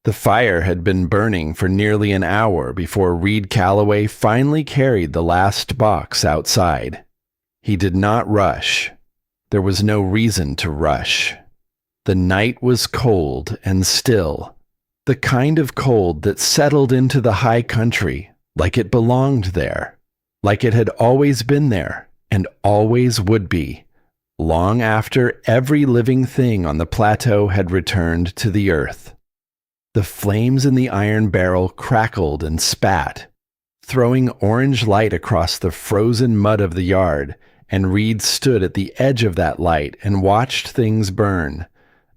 The fire had been burning for nearly an hour before Reed Calloway finally carried the last box outside. He did not rush. There was no reason to rush. The night was cold and still, the kind of cold that settled into the high country like it belonged there, like it had always been there and always would be, long after every living thing on the plateau had returned to the earth. The flames in the iron barrel crackled and spat, throwing orange light across the frozen mud of the yard, and Reed stood at the edge of that light and watched things burn.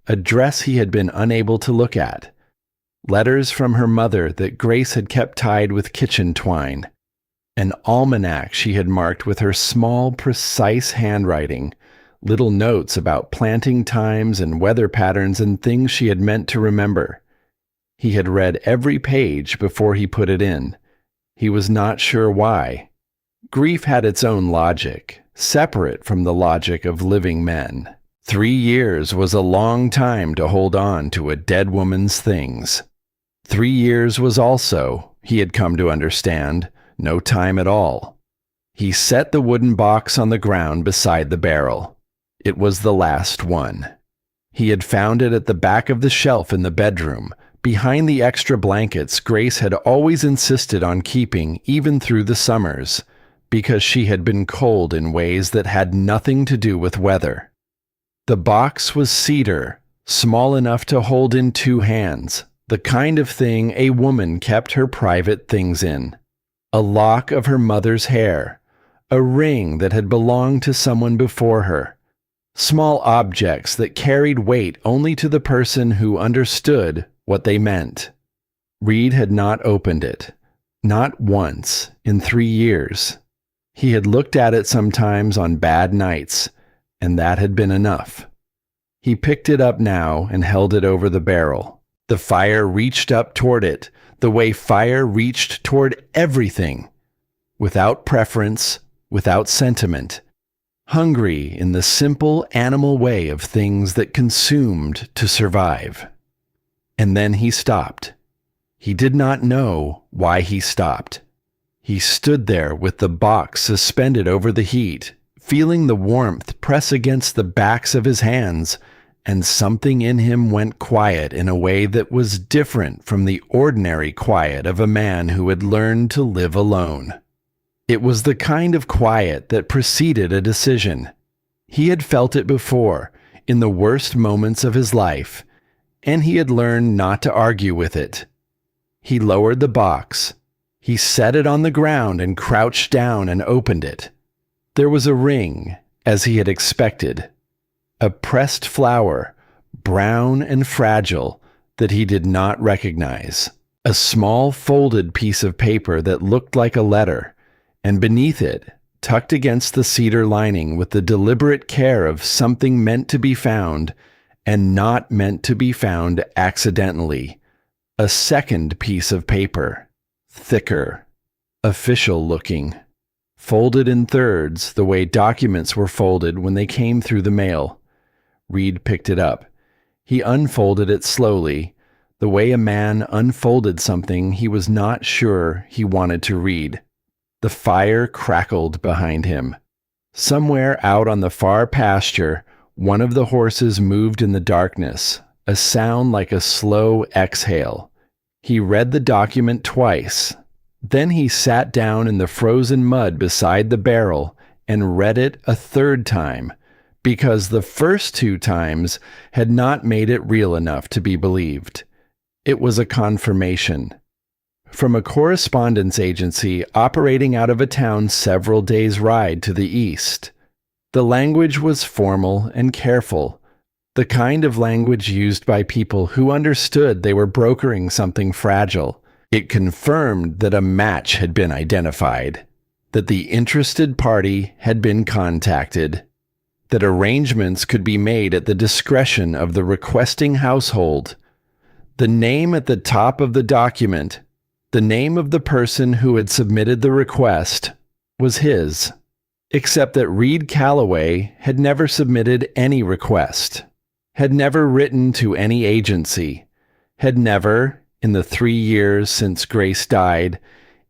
A dress he had been unable to look at, letters from her mother that Grace had kept tied with kitchen twine, an almanac she had marked with her small, precise handwriting, little notes about planting times and weather patterns and things she had meant to remember. He had read every page before he put it in. He was not sure why. Grief had its own logic, separate from the logic of living men. 3 years was a long time to hold on to a dead woman's things. 3 years was also, he had come to understand, no time at all. He set the wooden box on the ground beside the barrel. It was the last one. He had found it at the back of the shelf in the bedroom, behind the extra blankets Grace had always insisted on keeping even through the summers, because she had been cold in ways that had nothing to do with weather. The box was cedar, small enough to hold in 2 hands, the kind of thing a woman kept her private things in. A lock of her mother's hair, a ring that had belonged to someone before her, small objects that carried weight only to the person who understood what they meant. Reed had not opened it, not once in 3 years. He had looked at it sometimes on bad nights, and that had been enough. He picked it up now and held it over the barrel. The fire reached up toward it, the way fire reached toward everything, without preference, without sentiment, hungry in the simple animal way of things that consumed to survive. And then he stopped. He did not know why he stopped. He stood there with the box suspended over the heat, feeling the warmth press against the backs of his hands, and something in him went quiet in a way that was different from the ordinary quiet of a man who had learned to live alone. It was the kind of quiet that preceded a decision. He had felt it before, in the worst moments of his life, and he had learned not to argue with it. He lowered the box. He set it on the ground and crouched down and opened it. There was a ring, as he had expected. A pressed flower, brown and fragile, that he did not recognize. A small folded piece of paper that looked like a letter, and beneath it, tucked against the cedar lining with the deliberate care of something meant to be found and not meant to be found accidentally, a second piece of paper, thicker, official-looking, folded in thirds the way documents were folded when they came through the mail. Reed picked it up. He unfolded it slowly, the way a man unfolded something he was not sure he wanted to read. The fire crackled behind him. Somewhere out on the far pasture, one of the horses moved in the darkness, a sound like a slow exhale. He read the document twice. Then he sat down in the frozen mud beside the barrel and read it a third time, because the first 2 times had not made it real enough to be believed. It was a confirmation. From a correspondence agency operating out of a town several days' ride to the east. The language was formal and careful, the kind of language used by people who understood they were brokering something fragile. It confirmed that a match had been identified, that the interested party had been contacted, that arrangements could be made at the discretion of the requesting household. The name at the top of the document, the name of the person who had submitted the request, was his, except that Reed Calloway had never submitted any request, had never written to any agency, had never, in the 3 years since Grace died,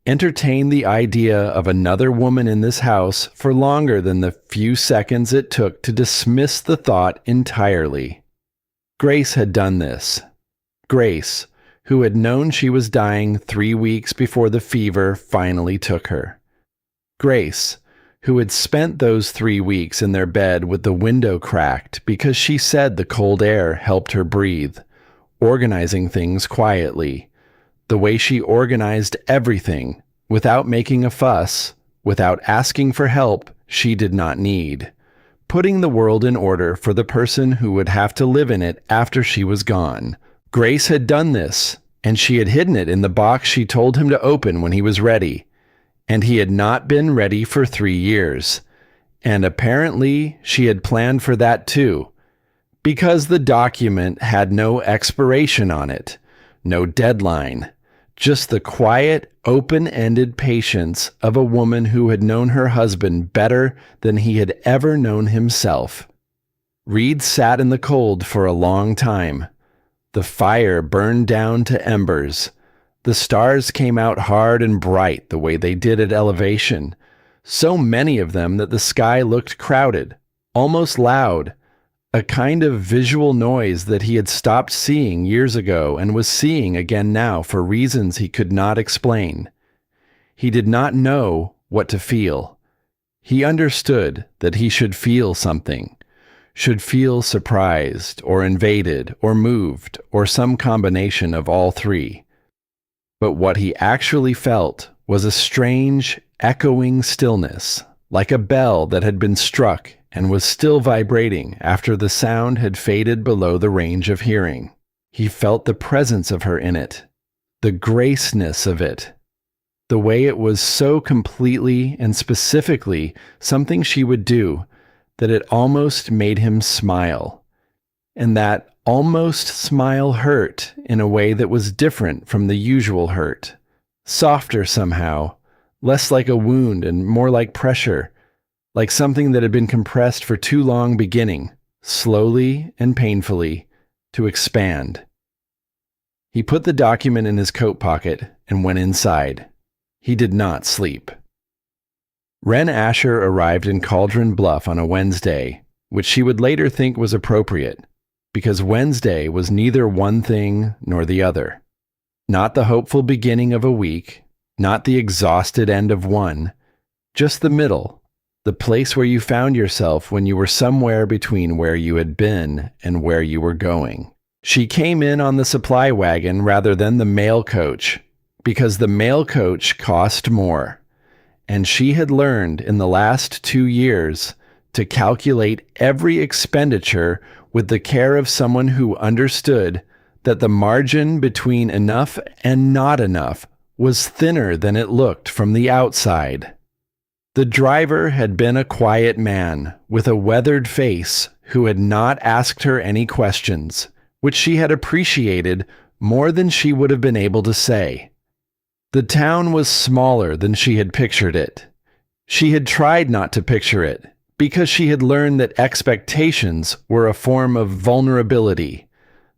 entertained the idea of another woman in this house for longer than the few seconds it took to dismiss the thought entirely. Grace had done this. Grace, who had known she was dying 3 weeks before the fever finally took her. Grace, who had spent those 3 weeks in their bed with the window cracked because she said the cold air helped her breathe, organizing things quietly, the way she organized everything, without making a fuss, without asking for help she did not need, putting the world in order for the person who would have to live in it after she was gone. Grace had done this, and she had hidden it in the box she told him to open when he was ready, and he had not been ready for 3 years, and apparently she had planned for that too, because the document had no expiration on it, no deadline, just the quiet, open-ended patience of a woman who had known her husband better than he had ever known himself. Reed sat in the cold for a long time. The fire burned down to embers. The stars came out hard and bright the way they did at elevation, so many of them that the sky looked crowded, almost loud, a kind of visual noise that he had stopped seeing years ago and was seeing again now for reasons he could not explain. He did not know what to feel. He understood that he should feel something, should feel surprised or invaded or moved or some combination of all three. But what he actually felt was a strange, echoing stillness, like a bell that had been struck and was still vibrating after the sound had faded below the range of hearing. He felt the presence of her in it, the graceness of it, the way it was so completely and specifically something she would do that it almost made him smile. And that almost smile hurt in a way that was different from the usual hurt, softer somehow, less like a wound and more like pressure, like something that had been compressed for too long beginning, slowly and painfully, to expand. He put the document in his coat pocket and went inside. He did not sleep. Wren Asher arrived in Cauldron Bluff on a Wednesday, which she would later think was appropriate, because Wednesday was neither one thing nor the other. Not the hopeful beginning of a week, not the exhausted end of one, just the middle, the place where you found yourself when you were somewhere between where you had been and where you were going. She came in on the supply wagon rather than the mail coach, because the mail coach cost more, and she had learned in the last 2 years to calculate every expenditure with the care of someone who understood that the margin between enough and not enough was thinner than it looked from the outside. The driver had been a quiet man with a weathered face who had not asked her any questions, which she had appreciated more than she would have been able to say. The town was smaller than she had pictured it. She had tried not to picture it, because she had learned that expectations were a form of vulnerability,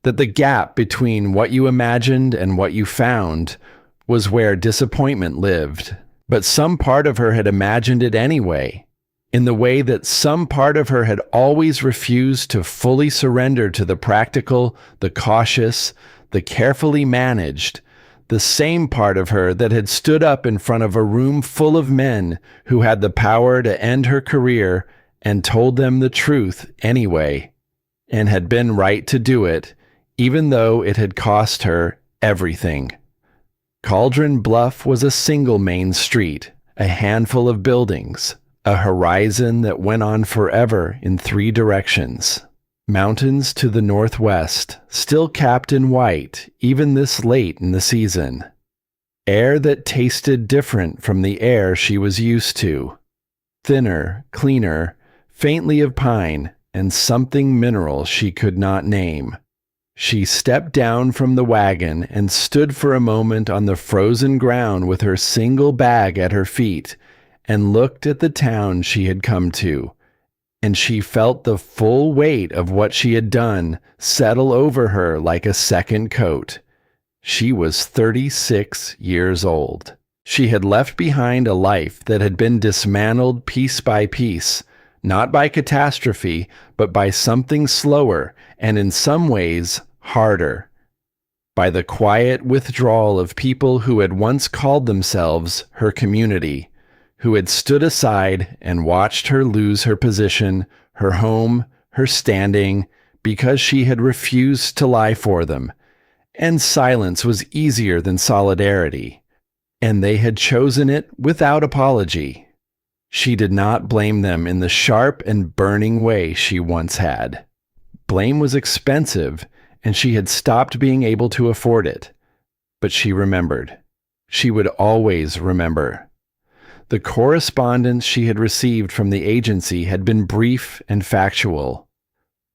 that the gap between what you imagined and what you found was where disappointment lived. But some part of her had imagined it anyway, in the way that some part of her had always refused to fully surrender to the practical, the cautious, the carefully managed, the same part of her that had stood up in front of a room full of men who had the power to end her career and told them the truth anyway, and had been right to do it, even though it had cost her everything. Cauldron Bluff was a single main street, a handful of buildings, a horizon that went on forever in 3 directions. Mountains to the northwest, still capped in white, even this late in the season. Air that tasted different from the air she was used to. Thinner, cleaner, faintly of pine, and something mineral she could not name. She stepped down from the wagon and stood for a moment on the frozen ground with her single bag at her feet and looked at the town she had come to, and she felt the full weight of what she had done settle over her like a second coat. She was 36 years old. She had left behind a life that had been dismantled piece by piece, not by catastrophe, but by something slower and in some ways harder. By the quiet withdrawal of people who had once called themselves her community, who had stood aside and watched her lose her position, her home, her standing, because she had refused to lie for them. And silence was easier than solidarity, and they had chosen it without apology. She did not blame them in the sharp and burning way she once had. Blame was expensive, and she had stopped being able to afford it. But she remembered. She would always remember. The correspondence she had received from the agency had been brief and factual.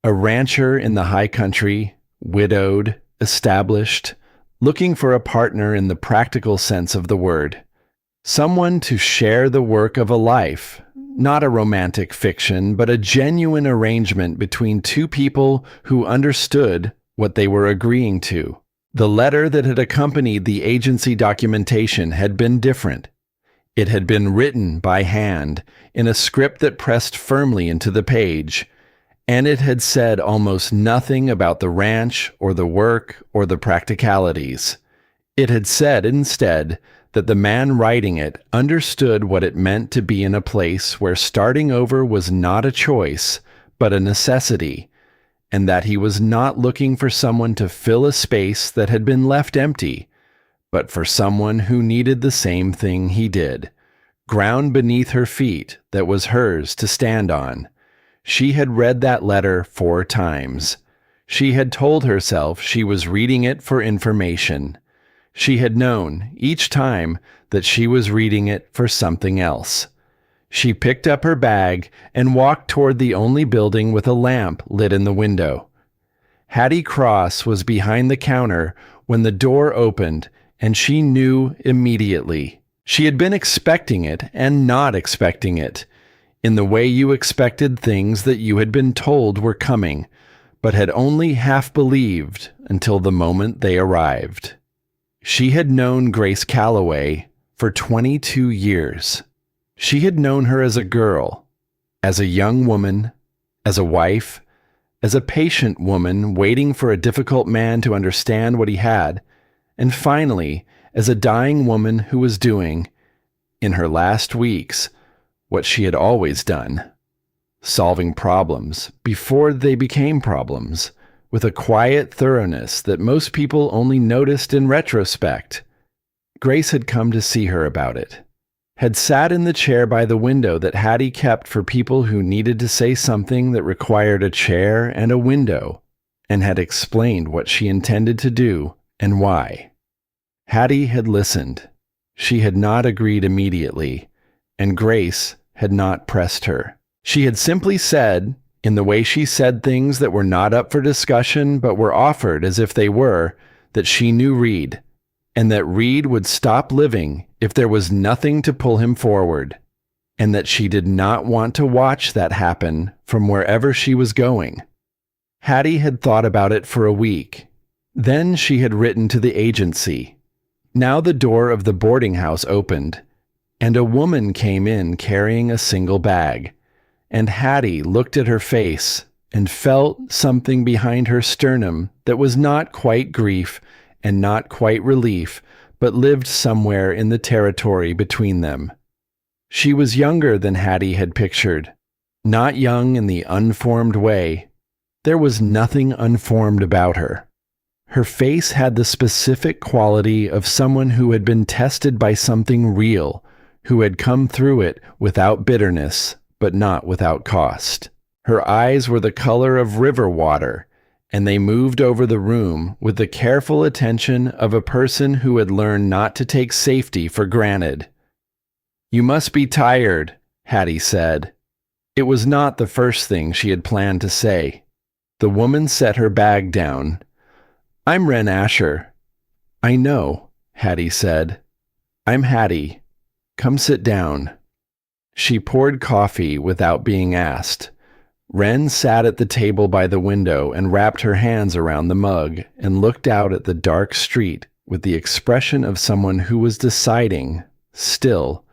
A rancher in the high country, widowed, established, looking for a partner in the practical sense of the word. Someone to share the work of a life, not a romantic fiction, but a genuine arrangement between two people who understood what they were agreeing to. The letter that had accompanied the agency documentation had been different. It had been written by hand in a script that pressed firmly into the page, and it had said almost nothing about the ranch or the work or the practicalities. It had said instead that the man writing it understood what it meant to be in a place where starting over was not a choice, but a necessity, and that he was not looking for someone to fill a space that had been left empty, but for someone who needed the same thing he did, ground beneath her feet that was hers to stand on. She had read that letter 4 times. She had told herself she was reading it for information. She had known, each time, that she was reading it for something else. She picked up her bag and walked toward the only building with a lamp lit in the window. Hattie Cross was behind the counter when the door opened, and she knew immediately. She had been expecting it and not expecting it, in the way you expected things that you had been told were coming, but had only half believed until the moment they arrived. She had known Grace Calloway for 22 years. She had known her as a girl, as a young woman, as a wife, as a patient woman waiting for a difficult man to understand what he had, and finally, as a dying woman who was doing, in her last weeks, what she had always done, solving problems before they became problems, with a quiet thoroughness that most people only noticed in retrospect. Grace had come to see her about it, had sat in the chair by the window that Hattie kept for people who needed to say something that required a chair and a window, and had explained what she intended to do and why. Hattie had listened. She had not agreed immediately, and Grace had not pressed her. She had simply said, in the way she said things that were not up for discussion but were offered as if they were, that she knew Reed, and that Reed would stop living if there was nothing to pull him forward, and that she did not want to watch that happen from wherever she was going. Hattie had thought about it for a week. Then she had written to the agency. Now the door of the boarding house opened, and a woman came in carrying a single bag, and Hattie looked at her face and felt something behind her sternum that was not quite grief and not quite relief, but lived somewhere in the territory between them. She was younger than Hattie had pictured, not young in the unformed way. There was nothing unformed about her. Her face had the specific quality of someone who had been tested by something real, who had come through it without bitterness, but not without cost. Her eyes were the color of river water, and they moved over the room with the careful attention of a person who had learned not to take safety for granted. "You must be tired," Hattie said. It was not the first thing she had planned to say. The woman set her bag down. "I'm Wren Asher." "I know," Hattie said. "I'm Hattie. Come sit down." She poured coffee without being asked. Wren sat at the table by the window and wrapped her hands around the mug and looked out at the dark street with the expression of someone who was deciding, still,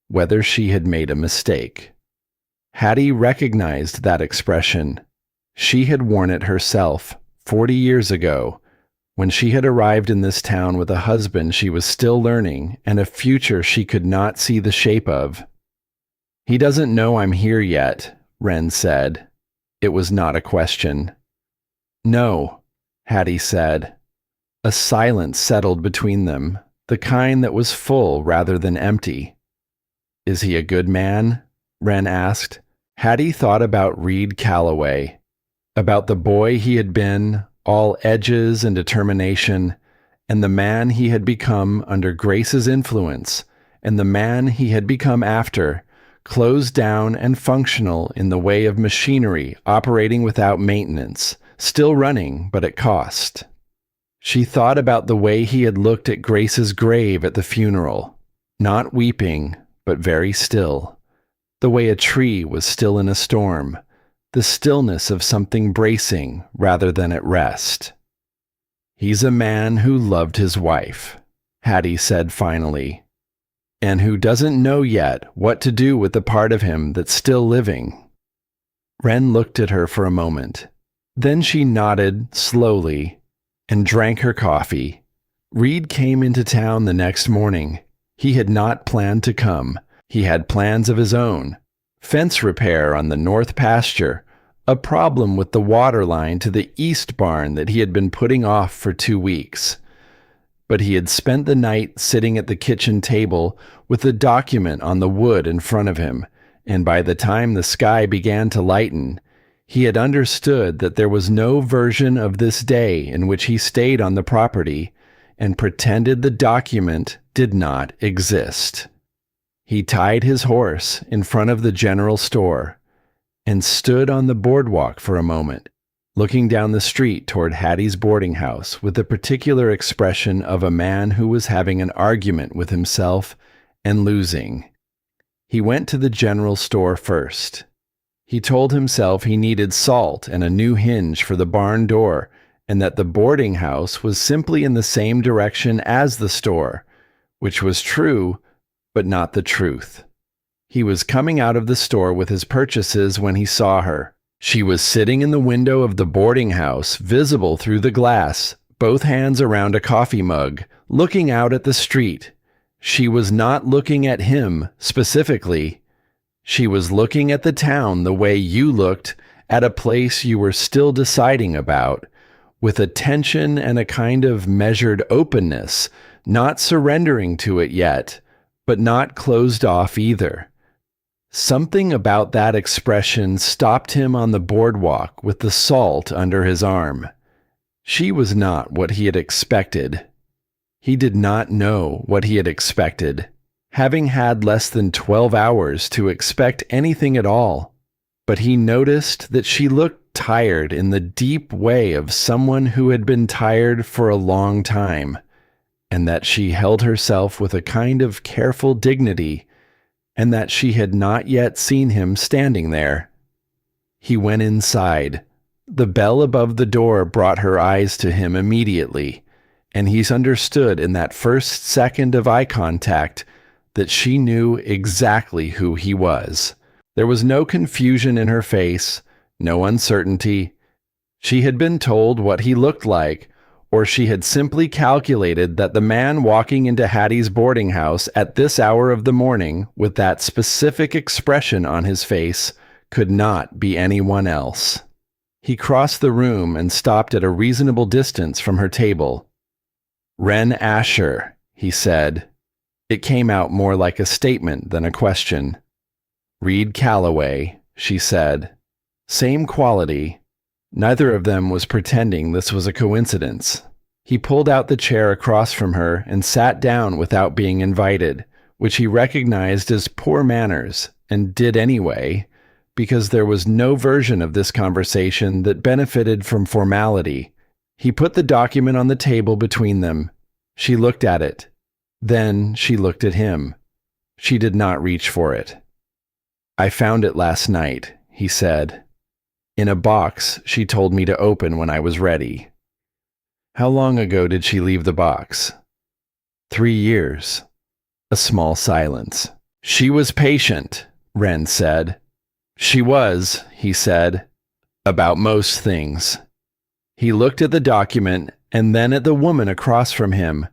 whether she had made a mistake. Hattie recognized that expression. She had worn it herself 40 years ago, when she had arrived in this town with a husband she was still learning and a future she could not see the shape of. "He doesn't know I'm here yet," Wren said. It was not a question. "No," Hattie said. A silence settled between them, the kind that was full rather than empty. "Is he a good man?" Wren asked. Hattie thought about Reed Calloway, about the boy he had been, all edges and determination, and the man he had become under Grace's influence, and the man he had become after, closed down and functional in the way of machinery operating without maintenance, still running but at cost. She thought about the way he had looked at Grace's grave at the funeral, not weeping, but very still. The way a tree was still in a storm, the stillness of something bracing rather than at rest. "He's a man who loved his wife," Hattie said finally, "and who doesn't know yet what to do with the part of him that's still living." Wren looked at her for a moment. Then she nodded slowly and drank her coffee. Reed came into town the next morning. He had not planned to come. He had plans of his own. Fence repair on the north pasture, a problem with the water line to the east barn that he had been putting off for 2 weeks. But he had spent the night sitting at the kitchen table with the document on the wood in front of him, and by the time the sky began to lighten, he had understood that there was no version of this day in which he stayed on the property and pretended the document did not exist. He tied his horse in front of the general store and stood on the boardwalk for a moment, looking down the street toward Hattie's boarding house with the particular expression of a man who was having an argument with himself and losing. He went to the general store first. He told himself he needed salt and a new hinge for the barn door, and that the boarding house was simply in the same direction as the store, which was true, but not the truth. He was coming out of the store with his purchases when he saw her. She was sitting in the window of the boarding house, visible through the glass, both hands around a coffee mug, looking out at the street. She was not looking at him specifically. She was looking at the town the way you looked at a place you were still deciding about, with a tension and a kind of measured openness, not surrendering to it yet, but not closed off either. Something about that expression stopped him on the boardwalk with the salt under his arm. She was not what he had expected. He did not know what he had expected, having had less than 12 hours to expect anything at all. But he noticed that she looked tired in the deep way of someone who had been tired for a long time, and that she held herself with a kind of careful dignity, and that she had not yet seen him standing there. He went inside. The bell above the door brought her eyes to him immediately, and he understood in that first second of eye contact that she knew exactly who he was. There was no confusion in her face, no uncertainty. She had been told what he looked like, or she had simply calculated that the man walking into Hattie's boarding house at this hour of the morning with that specific expression on his face could not be anyone else. He crossed the room and stopped at a reasonable distance from her table. "Wren Asher," he said. It came out more like a statement than a question. "Reed Calloway," she said. Same quality. Neither of them was pretending this was a coincidence. He pulled out the chair across from her and sat down without being invited, which he recognized as poor manners, and did anyway, because there was no version of this conversation that benefited from formality. He put the document on the table between them. She looked at it. Then she looked at him. She did not reach for it. "I found it last night," he said. In a box she told me to open when I was ready. How long ago did she leave the box? 3 years. A small silence. She was patient, Wren said. She was, he said, about most things. He looked at the document and then at the woman across from him,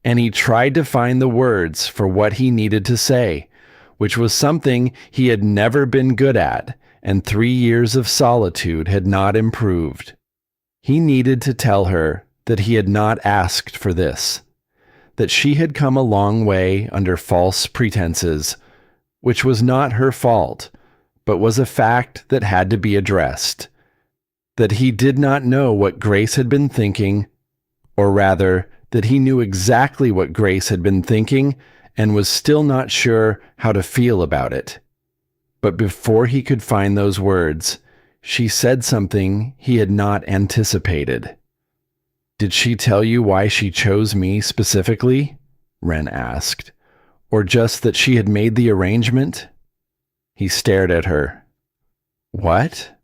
and he tried to find the words for what he needed to say, which was something he had never been good at, and 3 years of solitude had not improved. He needed to tell her that he had not asked for this, that she had come a long way under false pretenses, which was not her fault, but was a fact that had to be addressed, that he did not know what Grace had been thinking, or rather, that he knew exactly what Grace had been thinking and was still not sure how to feel about it. But before he could find those words, she said something he had not anticipated. Did she tell you why she chose me specifically? Wren asked. Or just that she had made the arrangement? He stared at her. What?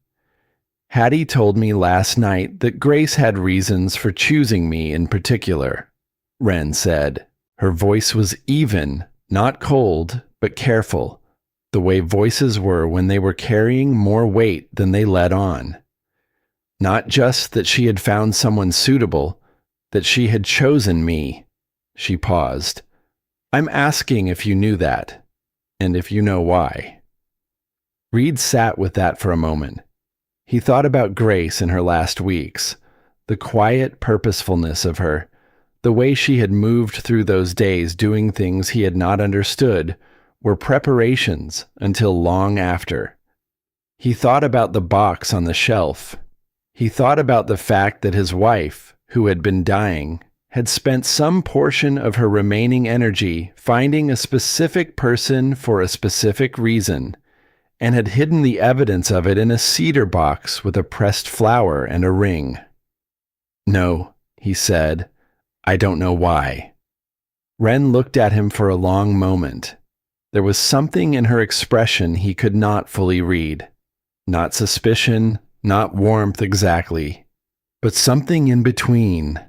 Hattie told me last night that Grace had reasons for choosing me in particular, Wren said. Her voice was even, not cold, but careful, the way voices were when they were carrying more weight than they let on. Not just that she had found someone suitable, that she had chosen me. She paused. I'm asking if you knew that, and if you know why. Reed sat with that for a moment. He thought about Grace in her last weeks, the quiet purposefulness of her, the way she had moved through those days doing things he had not understood, were preparations until long after. He thought about the box on the shelf. He thought about the fact that his wife, who had been dying, had spent some portion of her remaining energy finding a specific person for a specific reason, and had hidden the evidence of it in a cedar box with a pressed flower and a ring. No, he said, I don't know why. Wren looked at him for a long moment. There was something in her expression he could not fully read. Not suspicion, not warmth exactly, but something in between.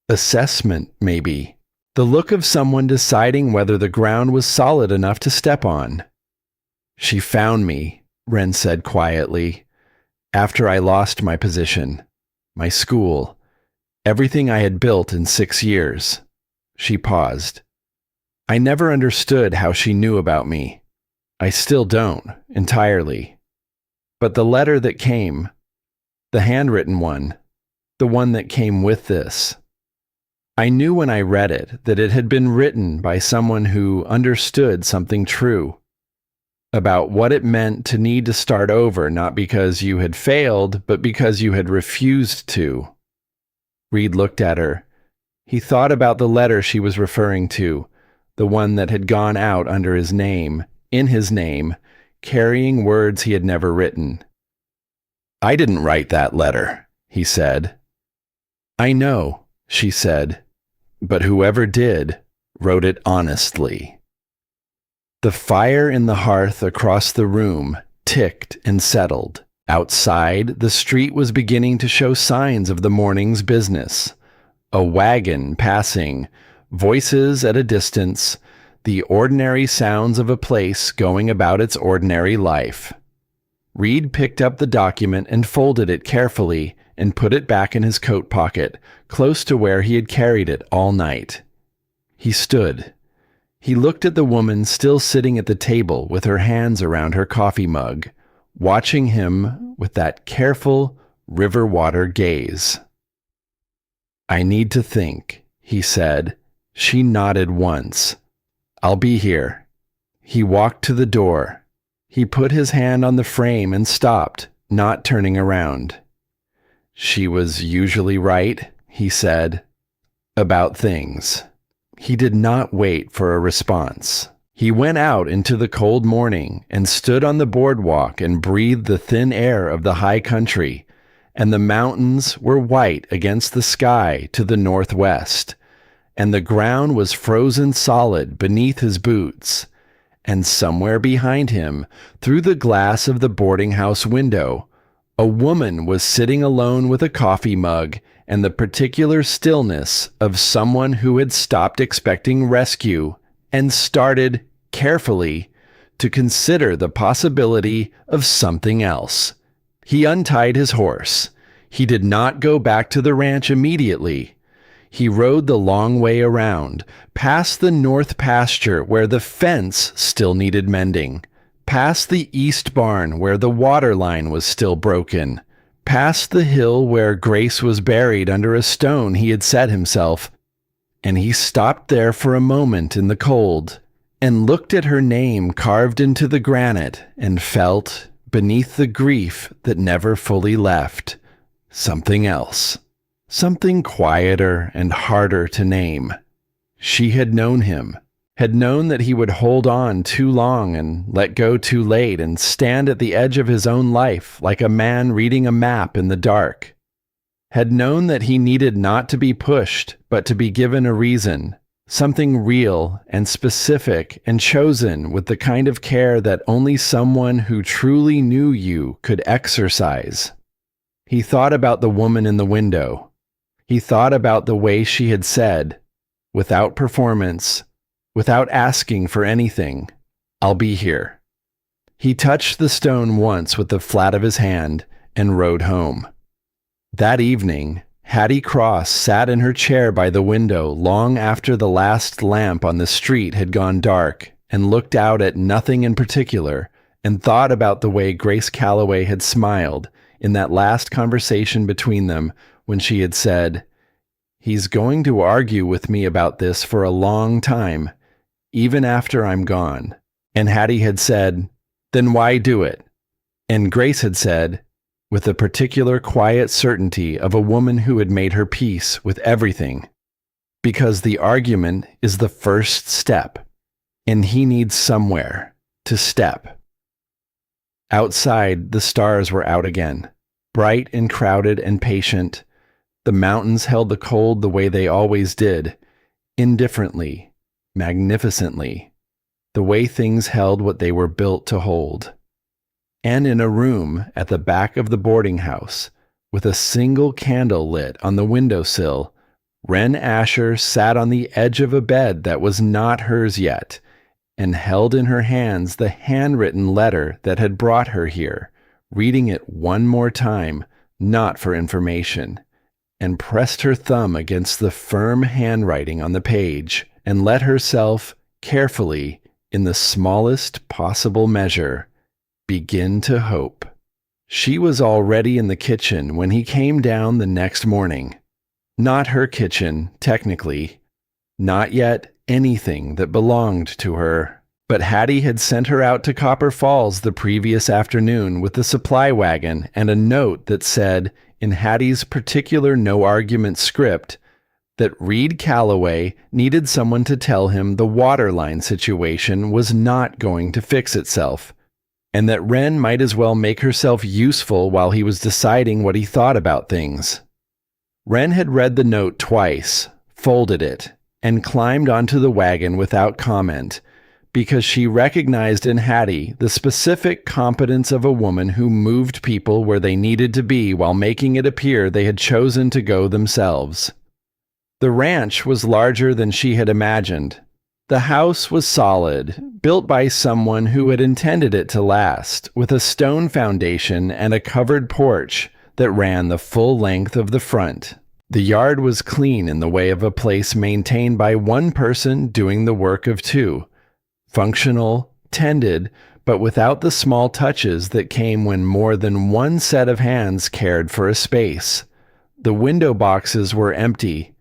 Assessment, maybe. The look of someone deciding whether the ground was solid enough to step on. She found me, Wren said quietly, after I lost my position, my school, everything I had built in 6 years. She paused. I never understood how she knew about me. I still don't, entirely. But the letter that came, the handwritten one, the one that came with this, I knew when I read it that it had been written by someone who understood something true about what it meant to need to start over, not because you had failed, but because you had refused to. Reed looked at her. He thought about the letter she was referring to, the one that had gone out under his name, in his name, carrying words he had never written. I didn't write that letter, he said. I know, she said, but whoever did wrote it honestly. The fire in the hearth across the room ticked and settled. Outside, the street was beginning to show signs of the morning's business. A wagon passing, voices at a distance, the ordinary sounds of a place going about its ordinary life. Reed picked up the document and folded it carefully and put it back in his coat pocket, close to where he had carried it all night. He stood. He looked at the woman still sitting at the table with her hands around her coffee mug, watching him with that careful, river water gaze. I need to think, he said. She nodded once. I'll be here. He walked to the door. He put his hand on the frame and stopped, not turning around. She was usually right, he said, about things. He did not wait for a response. He went out into the cold morning and stood on the boardwalk and breathed the thin air of the high country, and the mountains were white against the sky to the northwest, and the ground was frozen solid beneath his boots, and somewhere behind him, through the glass of the boarding house window, A woman was sitting alone with a coffee mug and the particular stillness of someone who had stopped expecting rescue and started, carefully, to consider the possibility of something else. He untied his horse. He did not go back to the ranch immediately. He rode the long way around, past the north pasture where the fence still needed mending, past the east barn where the water line was still broken, past the hill where Grace was buried under a stone he had set himself, and he stopped there for a moment in the cold and looked at her name carved into the granite and felt, beneath the grief that never fully left, something else. Something quieter and harder to name. She had known him, had known that he would hold on too long and let go too late and stand at the edge of his own life like a man reading a map in the dark. Had known that he needed not to be pushed, but to be given a reason, something real and specific and chosen with the kind of care that only someone who truly knew you could exercise. He thought about the woman in the window. He thought about the way she had said, without performance, without asking for anything, "I'll be here." He touched the stone once with the flat of his hand and rode home. That evening, Hattie Cross sat in her chair by the window long after the last lamp on the street had gone dark and looked out at nothing in particular and thought about the way Grace Calloway had smiled in that last conversation between them when she had said, "He's going to argue with me about this for a long time, even after I'm gone." And Hattie had said, "Then why do it?" And Grace had said, with the particular quiet certainty of a woman who had made her peace with everything, "Because the argument is the first step, and he needs somewhere to step." Outside, the stars were out again, bright and crowded and patient. The mountains held the cold the way they always did, indifferently, magnificently, the way things held what they were built to hold. And in a room at the back of the boarding house, with a single candle lit on the windowsill, Wren Asher sat on the edge of a bed that was not hers yet, and held in her hands the handwritten letter that had brought her here, reading it one more time, not for information, and pressed her thumb against the firm handwriting on the page, and let herself, carefully, in the smallest possible measure, begin to hope. She was already in the kitchen when he came down the next morning. Not her kitchen, technically. Not yet anything that belonged to her. But Hattie had sent her out to Copper Falls the previous afternoon with the supply wagon and a note that said, in Hattie's particular no-argument script, that Reed Calloway needed someone to tell him the waterline situation was not going to fix itself, and that Wren might as well make herself useful while he was deciding what he thought about things. Wren had read the note twice, folded it, and climbed onto the wagon without comment, because she recognized in Hattie the specific competence of a woman who moved people where they needed to be while making it appear they had chosen to go themselves. The ranch was larger than she had imagined. The house was solid, built by someone who had intended it to last, with a stone foundation and a covered porch that ran the full length of the front. The yard was clean in the way of a place maintained by one person doing the work of two. Functional, tended, but without the small touches that came when more than one set of hands cared for a space. The window boxes were empty.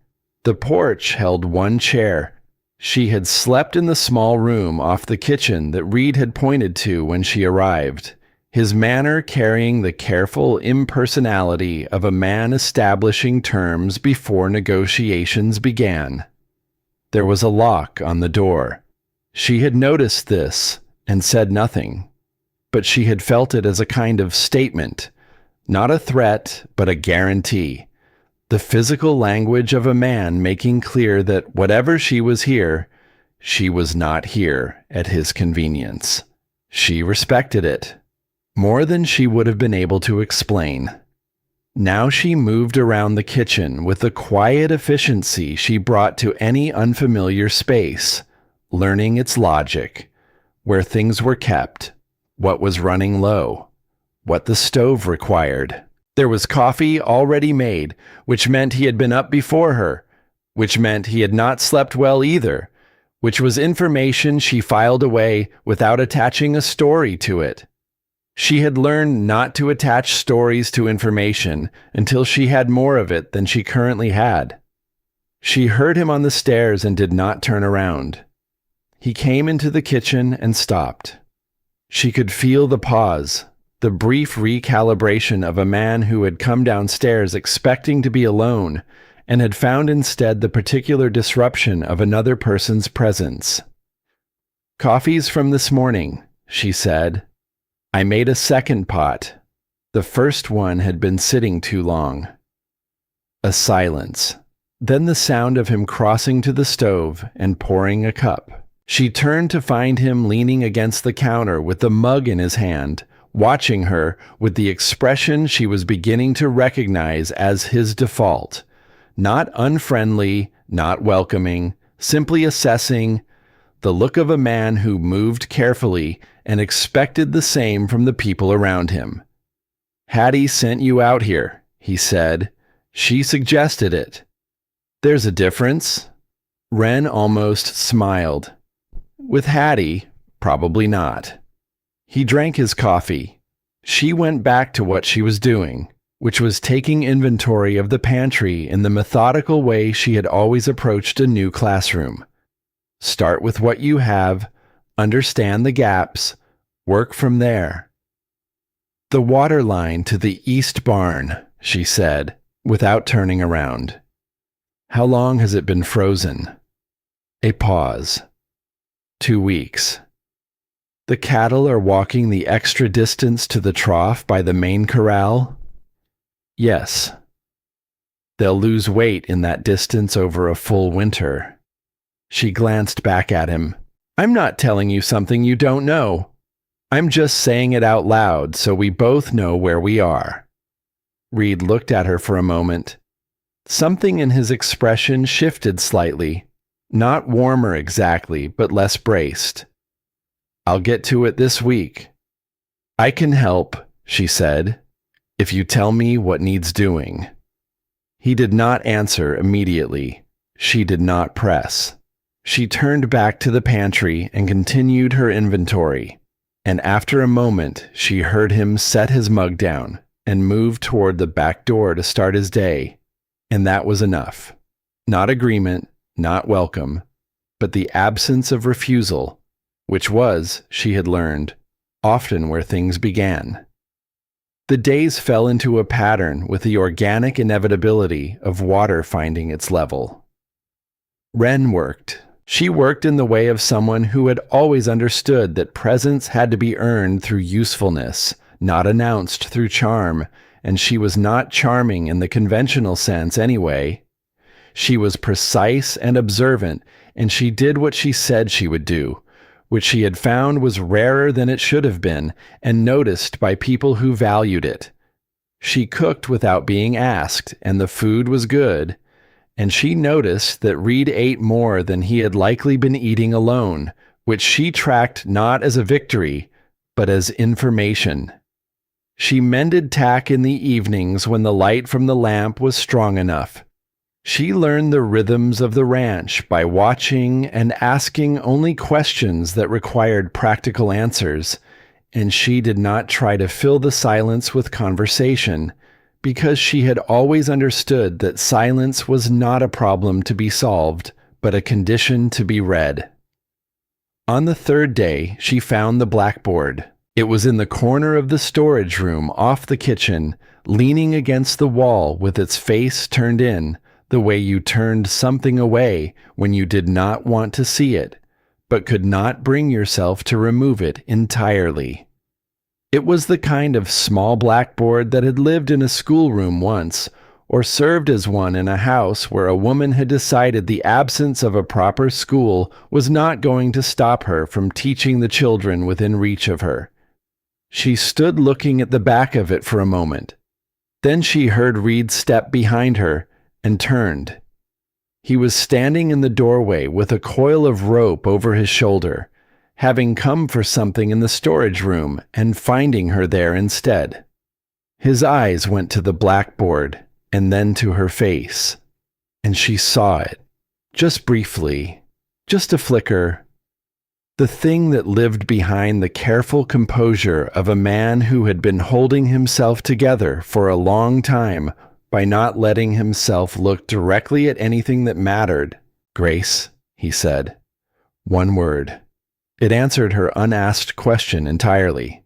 The porch held one chair. She had slept in the small room off the kitchen that Reed had pointed to when she arrived, his manner carrying the careful impersonality of a man establishing terms before negotiations began. There was a lock on the door. She had noticed this and said nothing, but she had felt it as a kind of statement, not a threat, but a guarantee. The physical language of a man making clear that whatever she was here, she was not here at his convenience. She respected it. more than she would have been able to explain. Now she moved around the kitchen with the quiet efficiency she brought to any unfamiliar space, learning its logic, where things were kept, what was running low, what the stove required. There was coffee already made, which meant he had been up before her, which meant he had not slept well either, which was information she filed away without attaching a story to it. She had learned not to attach stories to information until she had more of it than she currently had. She heard him on the stairs and did not turn around. He came into the kitchen and stopped. She could feel the pause, the brief recalibration of a man who had come downstairs expecting to be alone and had found instead the particular disruption of another person's presence. "Coffee's from this morning," she said. "I made a second pot. The first one had been sitting too long." A silence. Then the sound of him crossing to the stove and pouring a cup. She turned to find him leaning against the counter with the mug in his hand, watching her with the expression she was beginning to recognize as his default. Not unfriendly, not welcoming, simply assessing, the look of a man who moved carefully and expected the same from the people around him. "Hattie sent you out here," he said. "She suggested it." "There's a difference." Wren almost smiled. With Hattie, probably not. He drank his coffee. She went back to what she was doing, which was taking inventory of the pantry in the methodical way she had always approached a new classroom. Start with what you have, understand the gaps, work from there. "The water line to the east barn," she said, without turning around. "How long has it been frozen?" A pause. 2 weeks. "The cattle are walking the extra distance to the trough by the main corral?" "Yes." "They'll lose weight in that distance over a full winter." She glanced back at him. "I'm not telling you something you don't know. I'm just saying it out loud so we both know where we are." Reed looked at her for a moment. Something in his expression shifted slightly. Not warmer exactly, but less braced. "I'll get to it this week." "I can help," she said, "if you tell me what needs doing." He did not answer immediately. She did not press. She turned back to the pantry and continued her inventory, and after a moment she heard him set his mug down and move toward the back door to start his day, and that was enough. Not agreement, not welcome, but the absence of refusal, which was, she had learned, often where things began. The days fell into a pattern with the organic inevitability of water finding its level. Wren worked. She worked in the way of someone who had always understood that presence had to be earned through usefulness, not announced through charm, and she was not charming in the conventional sense anyway. She was precise and observant, and she did what she said she would do, which she had found was rarer than it should have been, and noticed by people who valued it. She cooked without being asked, and the food was good, and she noticed that Reed ate more than he had likely been eating alone, which she tracked not as a victory, but as information. She mended tack in the evenings when the light from the lamp was strong enough. She learned the rhythms of the ranch by watching and asking only questions that required practical answers, and she did not try to fill the silence with conversation, because she had always understood that silence was not a problem to be solved, but a condition to be read. On the third day, she found the blackboard. It was in the corner of the storage room off the kitchen, leaning against the wall with its face turned in, the way you turned something away when you did not want to see it, but could not bring yourself to remove it entirely. It was the kind of small blackboard that had lived in a schoolroom once, or served as one in a house where a woman had decided the absence of a proper school was not going to stop her from teaching the children within reach of her. She stood looking at the back of it for a moment. Then she heard Reed step behind her and turned. He was standing in the doorway with a coil of rope over his shoulder, having come for something in the storage room and finding her there instead. His eyes went to the blackboard and then to her face, and she saw it, just briefly, just a flicker. The thing that lived behind the careful composure of a man who had been holding himself together for a long time by not letting himself look directly at anything that mattered. "Grace," he said. One word. It answered her unasked question entirely.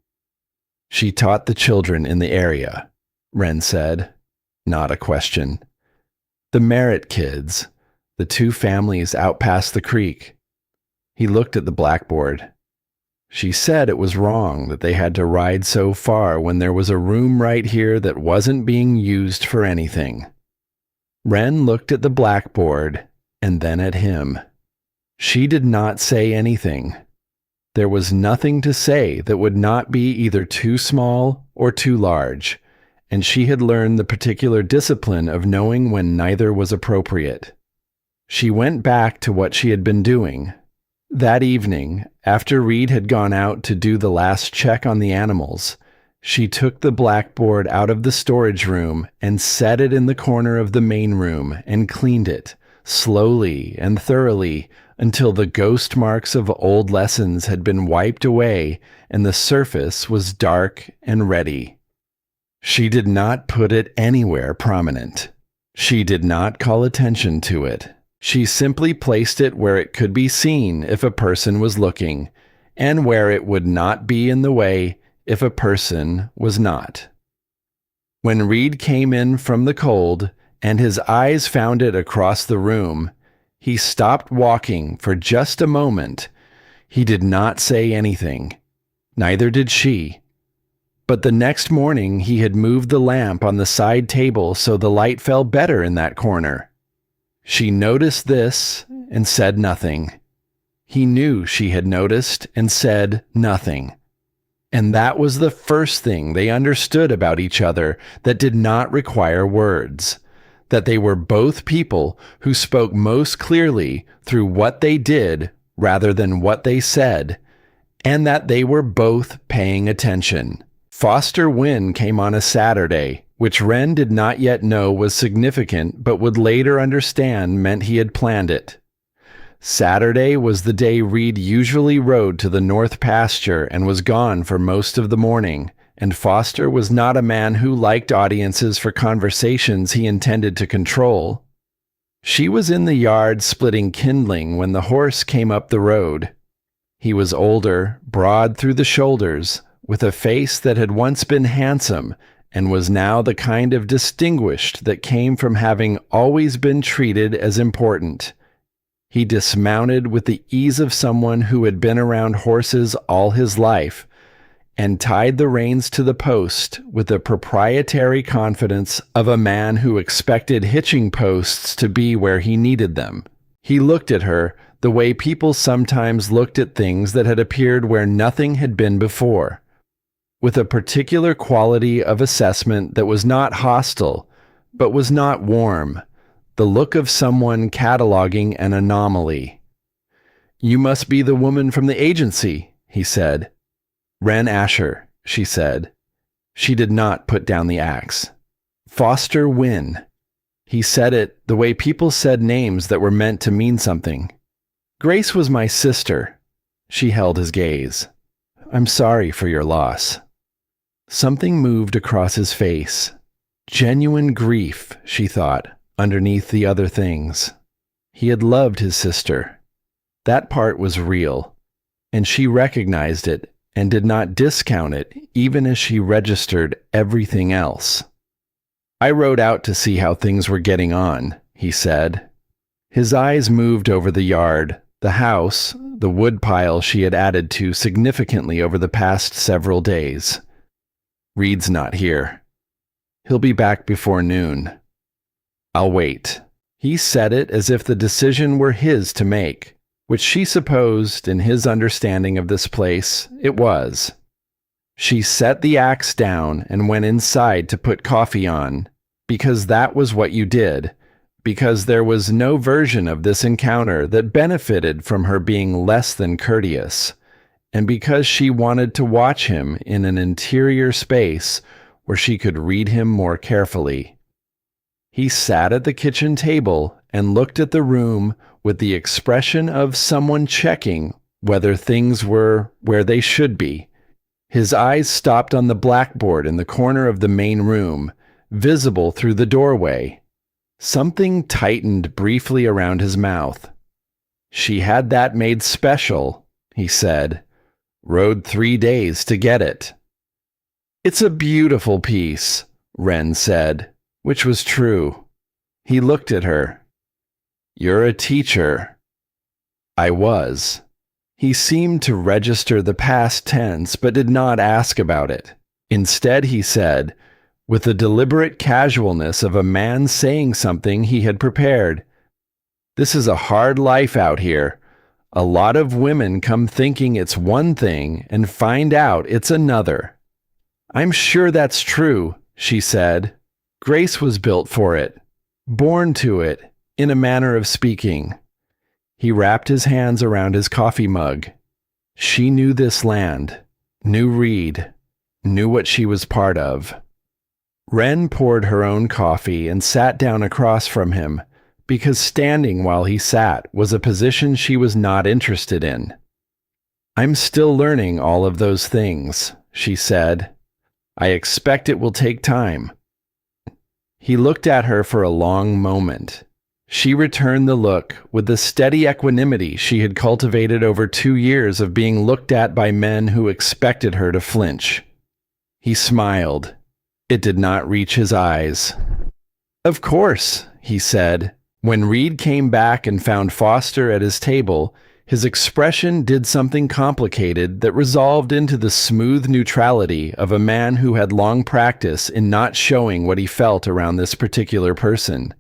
"She taught the children in the area," Wren said. Not a question. "The Merritt kids, the 2 families out past the creek." He looked at the blackboard. "She said it was wrong that they had to ride so far when there was a room right here that wasn't being used for anything." Wren looked at the blackboard and then at him. She did not say anything. There was nothing to say that would not be either too small or too large, and she had learned the particular discipline of knowing when neither was appropriate. She went back to what she had been doing. That evening, after Reed had gone out to do the last check on the animals, she took the blackboard out of the storage room and set it in the corner of the main room and cleaned it, slowly and thoroughly, until the ghost marks of old lessons had been wiped away and the surface was dark and ready. She did not put it anywhere prominent. She did not call attention to it. She simply placed it where it could be seen if a person was looking, and where it would not be in the way if a person was not. When Reed came in from the cold, and his eyes found it across the room, he stopped walking for just a moment. He did not say anything. Neither did she. But the next morning he had moved the lamp on the side table so the light fell better in that corner. She noticed this and said nothing. He knew she had noticed and said nothing. And that was the first thing they understood about each other that did not require words. That they were both people who spoke most clearly through what they did rather than what they said, and that they were both paying attention. Foster Wynn came on a Saturday, which Wren did not yet know was significant but would later understand meant he had planned it. Saturday was the day Reed usually rode to the north pasture and was gone for most of the morning, and Foster was not a man who liked audiences for conversations he intended to control. She was in the yard splitting kindling when the horse came up the road. He was older, broad through the shoulders, with a face that had once been handsome and was now the kind of distinguished that came from having always been treated as important. He dismounted with the ease of someone who had been around horses all his life, and tied the reins to the post with the proprietary confidence of a man who expected hitching posts to be where he needed them. He looked at her the way people sometimes looked at things that had appeared where nothing had been before, with a particular quality of assessment that was not hostile, but was not warm, the look of someone cataloging an anomaly. "You must be the woman from the agency," he said. "Wren Asher," she said. She did not put down the axe. "Foster Wynn." He said it the way people said names that were meant to mean something. "Grace was my sister." She held his gaze. "I'm sorry for your loss." Something moved across his face. Genuine grief, she thought, underneath the other things. He had loved his sister. That part was real, and she recognized it and did not discount it even as she registered everything else. "I rode out to see how things were getting on," he said. His eyes moved over the yard, the house, the woodpile she had added to significantly over the past several days. "Reed's not here. He'll be back before noon. I'll wait." He said it as if the decision were his to make, which she supposed, in his understanding of this place, it was. She set the axe down and went inside to put coffee on, because that was what you did, because there was no version of this encounter that benefited from her being less than courteous, and because she wanted to watch him in an interior space where she could read him more carefully. He sat at the kitchen table and looked at the room with the expression of someone checking whether things were where they should be. His eyes stopped on the blackboard in the corner of the main room, visible through the doorway. Something tightened briefly around his mouth. "She had that made special," he said. "Rode 3 days to get it." "It's a beautiful piece," Wren said, which was true. He looked at her. "You're a teacher." "I was." He seemed to register the past tense but did not ask about it. Instead, he said, with the deliberate casualness of a man saying something he had prepared, "This is a hard life out here. A lot of women come thinking it's one thing and find out it's another." "I'm sure that's true," she said. "Grace was built for it, born to it, in a manner of speaking." He wrapped his hands around his coffee mug. She knew this land, knew Reed, knew what she was part of. Wren poured her own coffee and sat down across from him, because standing while he sat was a position she was not interested in. "I'm still learning all of those things," she said. "I expect it will take time." He looked at her for a long moment. She returned the look with the steady equanimity she had cultivated over 2 years of being looked at by men who expected her to flinch. He smiled. It did not reach his eyes. "Of course," he said. When Reed came back and found Foster at his table, his expression did something complicated that resolved into the smooth neutrality of a man who had long practice in not showing what he felt around this particular person.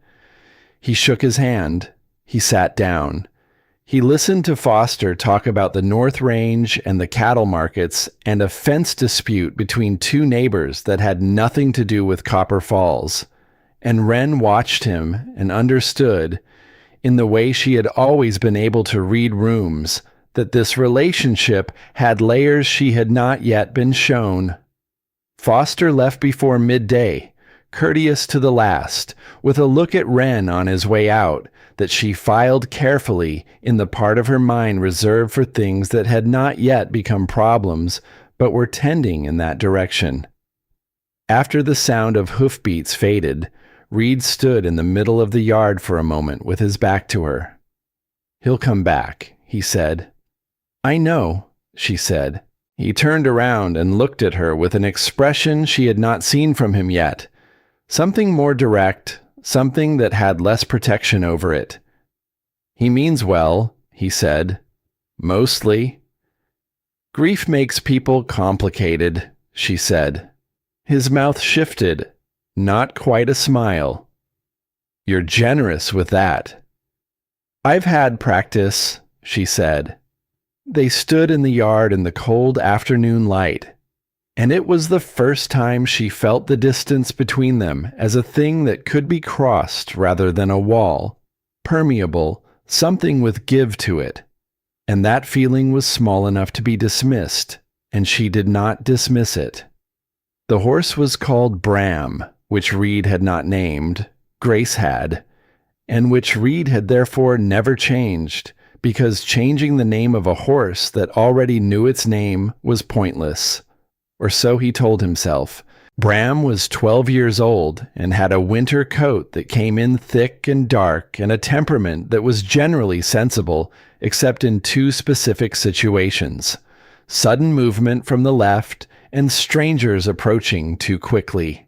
He shook his hand. He sat down. He listened to Foster talk about the North Range and the cattle markets and a fence dispute between 2 neighbors that had nothing to do with Copper Falls. And Wren watched him and understood, in the way she had always been able to read rooms, that this relationship had layers she had not yet been shown. Foster left before midday, courteous to the last, with a look at Wren on his way out that she filed carefully in the part of her mind reserved for things that had not yet become problems but were tending in that direction. After the sound of hoofbeats faded, Reed stood in the middle of the yard for a moment with his back to her. "He'll come back," he said. "I know," she said. He turned around and looked at her with an expression she had not seen from him yet. Something more direct, something that had less protection over it. "He means well," he said. "Mostly." "Grief makes people complicated," she said. His mouth shifted, not quite a smile. "You're generous with that." "I've had practice," she said. They stood in the yard in the cold afternoon light, and it was the first time she felt the distance between them as a thing that could be crossed rather than a wall, permeable, something with give to it. And that feeling was small enough to be dismissed, and she did not dismiss it. The horse was called Bram, which Reed had not named, Grace had, and which Reed had therefore never changed, because changing the name of a horse that already knew its name was pointless. Or so he told himself. Bram was 12 years old and had a winter coat that came in thick and dark and a temperament that was generally sensible except in 2 specific situations: sudden movement from the left and strangers approaching too quickly.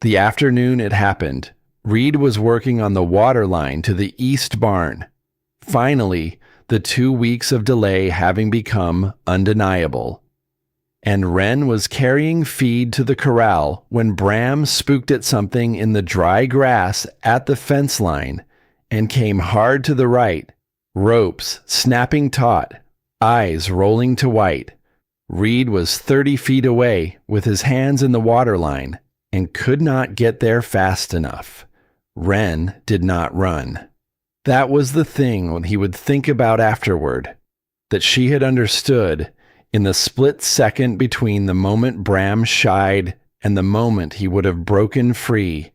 The afternoon it happened, Reed was working on the water line to the east barn. Finally, the 2 weeks of delay having become undeniable. And Wren was carrying feed to the corral when Bram spooked at something in the dry grass at the fence line and came hard to the right, ropes snapping taut, eyes rolling to white. Reed was 30 feet away with his hands in the waterline and could not get there fast enough. Wren did not run. That was the thing he would think about afterward, that she had understood in the split second between the moment Bram shied and the moment he would have broken free,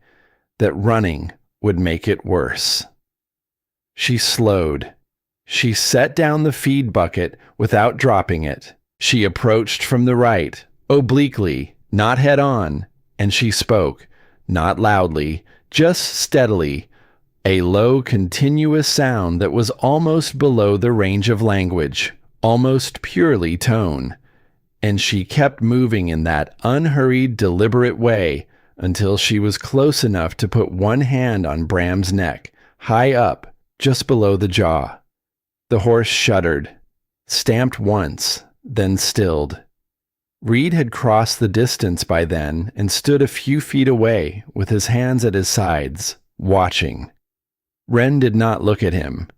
that running would make it worse. She slowed. She set down the feed bucket without dropping it. She approached from the right, obliquely, not head on, and she spoke, not loudly, just steadily, a low, continuous sound that was almost below the range of language, almost purely tone. And she kept moving in that unhurried, deliberate way until she was close enough to put one hand on Bram's neck, high up, just below the jaw. The horse shuddered, stamped once, then stilled. Reed had crossed the distance by then and stood a few feet away with his hands at his sides, watching. Wren did not look at him.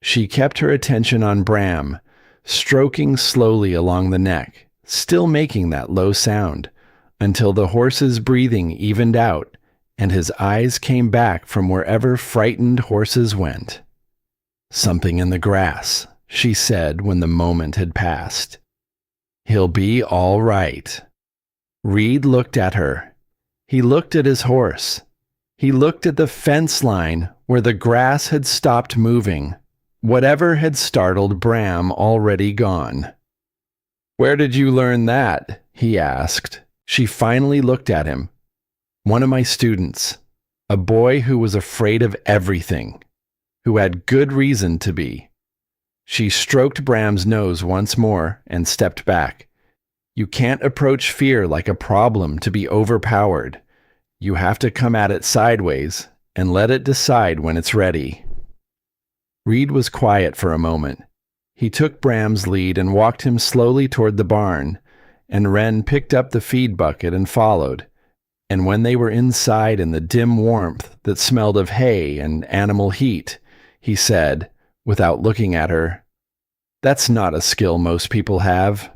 She kept her attention on Bram, stroking slowly along the neck, still making that low sound, until the horse's breathing evened out and his eyes came back from wherever frightened horses went. "Something in the grass," she said when the moment had passed. "He'll be all right." Reed looked at her. He looked at his horse. He looked at the fence line where the grass had stopped moving, whatever had startled Bram already gone. "Where did you learn that?" he asked. She finally looked at him. "One of my students, a boy who was afraid of everything, who had good reason to be." She stroked Bram's nose once more and stepped back. "You can't approach fear like a problem to be overpowered. You have to come at it sideways and let it decide when it's ready." Reed was quiet for a moment. He took Bram's lead and walked him slowly toward the barn, and Wren picked up the feed bucket and followed. And when they were inside in the dim warmth that smelled of hay and animal heat, he said, without looking at her, "That's not a skill most people have."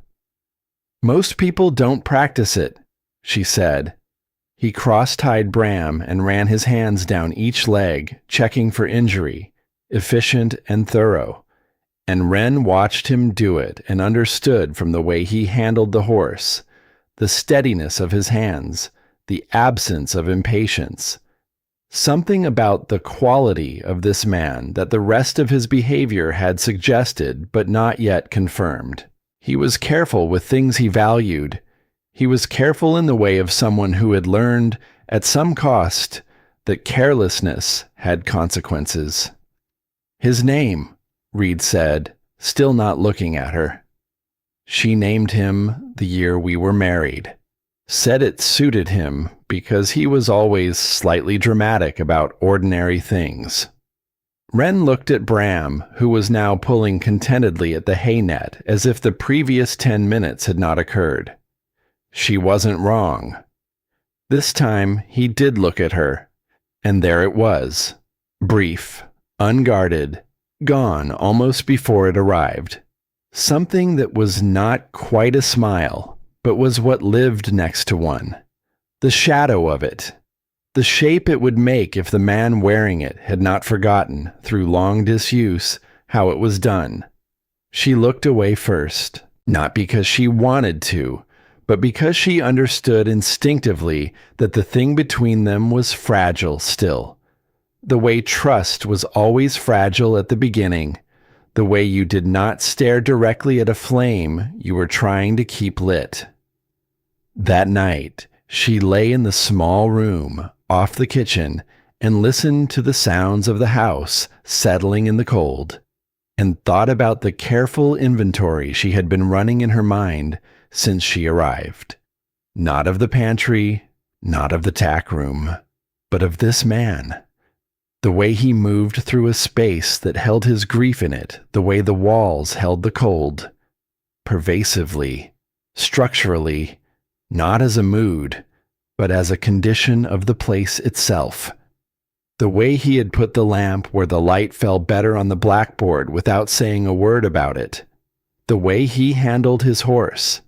"Most people don't practice it," she said. He cross-tied Bram and ran his hands down each leg, checking for injury, efficient and thorough. And Wren watched him do it and understood from the way he handled the horse, the steadiness of his hands, the absence of impatience. Something about the quality of this man that the rest of his behavior had suggested but not yet confirmed. He was careful with things he valued. He was careful in the way of someone who had learned, at some cost, that carelessness had consequences. "His name," Reed said, still not looking at her. "She named him the year we were married. Said it suited him because he was always slightly dramatic about ordinary things." Wren looked at Bram, who was now pulling contentedly at the hay net as if the previous 10 minutes had not occurred. She wasn't wrong. This time he did look at her, and there it was, brief, unguarded, gone almost before it arrived. Something that was not quite a smile, but was what lived next to one. The shadow of it. The shape it would make if the man wearing it had not forgotten, through long disuse, how it was done. She looked away first, not because she wanted to, but because she understood instinctively that the thing between them was fragile still. The way trust was always fragile at the beginning, the way you did not stare directly at a flame you were trying to keep lit. That night, she lay in the small room, off the kitchen, and listened to the sounds of the house settling in the cold, and thought about the careful inventory she had been running in her mind since she arrived. Not of the pantry, not of the tack room, but of this man. The way he moved through a space that held his grief in it, the way the walls held the cold. Pervasively, structurally, not as a mood, but as a condition of the place itself. The way he had put the lamp where the light fell better on the blackboard without saying a word about it. The way he handled his horse.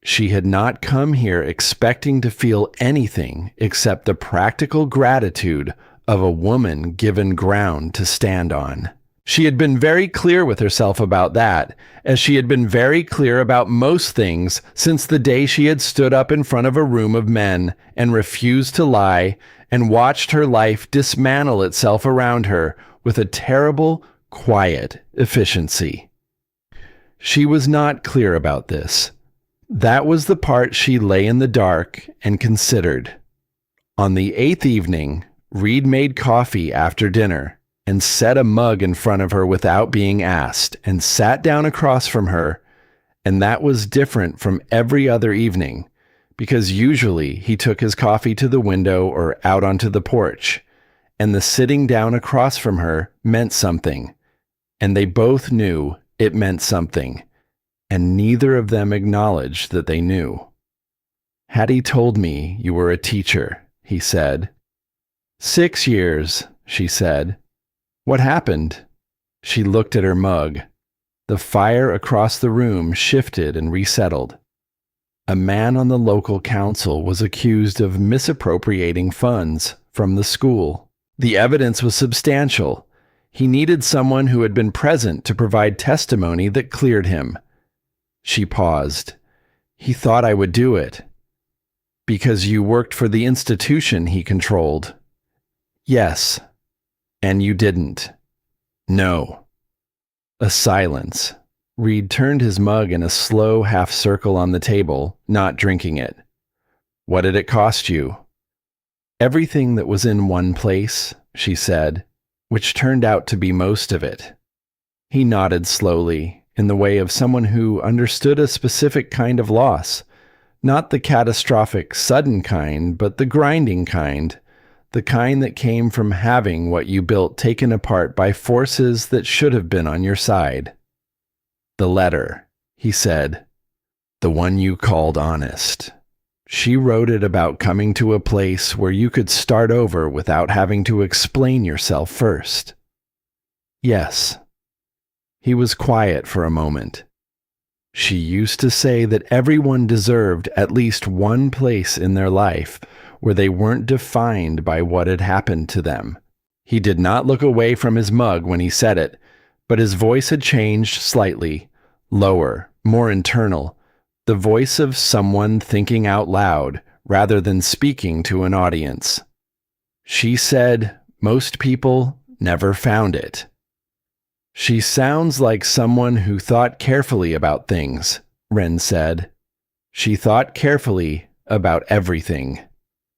She had not come here expecting to feel anything except the practical gratitude of a woman given ground to stand on. She had been very clear with herself about that, as she had been very clear about most things since the day she had stood up in front of a room of men and refused to lie and watched her life dismantle itself around her with a terrible, quiet efficiency. She was not clear about this. That was the part she lay in the dark and considered. On the 8th evening, Reed made coffee after dinner and set a mug in front of her without being asked and sat down across from her, and that was different from every other evening, because usually he took his coffee to the window or out onto the porch, and the sitting down across from her meant something, and they both knew it meant something, and neither of them acknowledged that they knew. "Hattie told me you were a teacher," he said. "6 years," she said. "What happened?" She looked at her mug. The fire across the room shifted and resettled. A man on the local council was accused of misappropriating funds from the school. The evidence was substantial. He needed someone who had been present to provide testimony that cleared him. She paused. "He thought I would do it." "Because you worked for the institution he controlled." "Yes." "And you didn't." "No." A silence. Reed turned his mug in a slow half circle on the table, not drinking it. "What did it cost you?" "Everything that was in one place," she said, which turned out to be most of it. He nodded slowly, in the way of someone who understood a specific kind of loss, not the catastrophic, sudden kind, but the grinding kind, the kind that came from having what you built taken apart by forces that should have been on your side. "The letter," he said. "The one you called honest. She wrote it about coming to a place where you could start over without having to explain yourself first." "Yes." He was quiet for a moment. "She used to say that everyone deserved at least one place in their life where they weren't defined by what had happened to them." He did not look away from his mug when he said it, but his voice had changed slightly, lower, more internal, the voice of someone thinking out loud rather than speaking to an audience. "She said most people never found it." "She sounds like someone who thought carefully about things," Wren said. "She thought carefully about everything."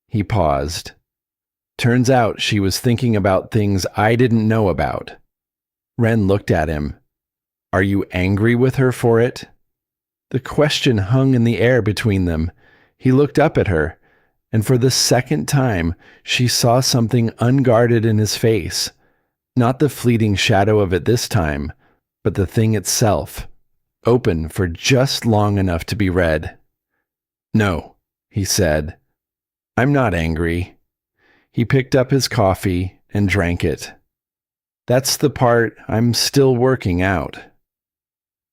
He paused. "Turns out she was thinking about things I didn't know about." Wren looked at him. "Are you angry with her for it?" The question hung in the air between them. He looked up at her, and for the second time she saw something unguarded in his face. Not the fleeting shadow of it this time, but the thing itself, open for just long enough to be read. "No," he said. "I'm not angry." He picked up his coffee and drank it. "That's the part I'm still working out."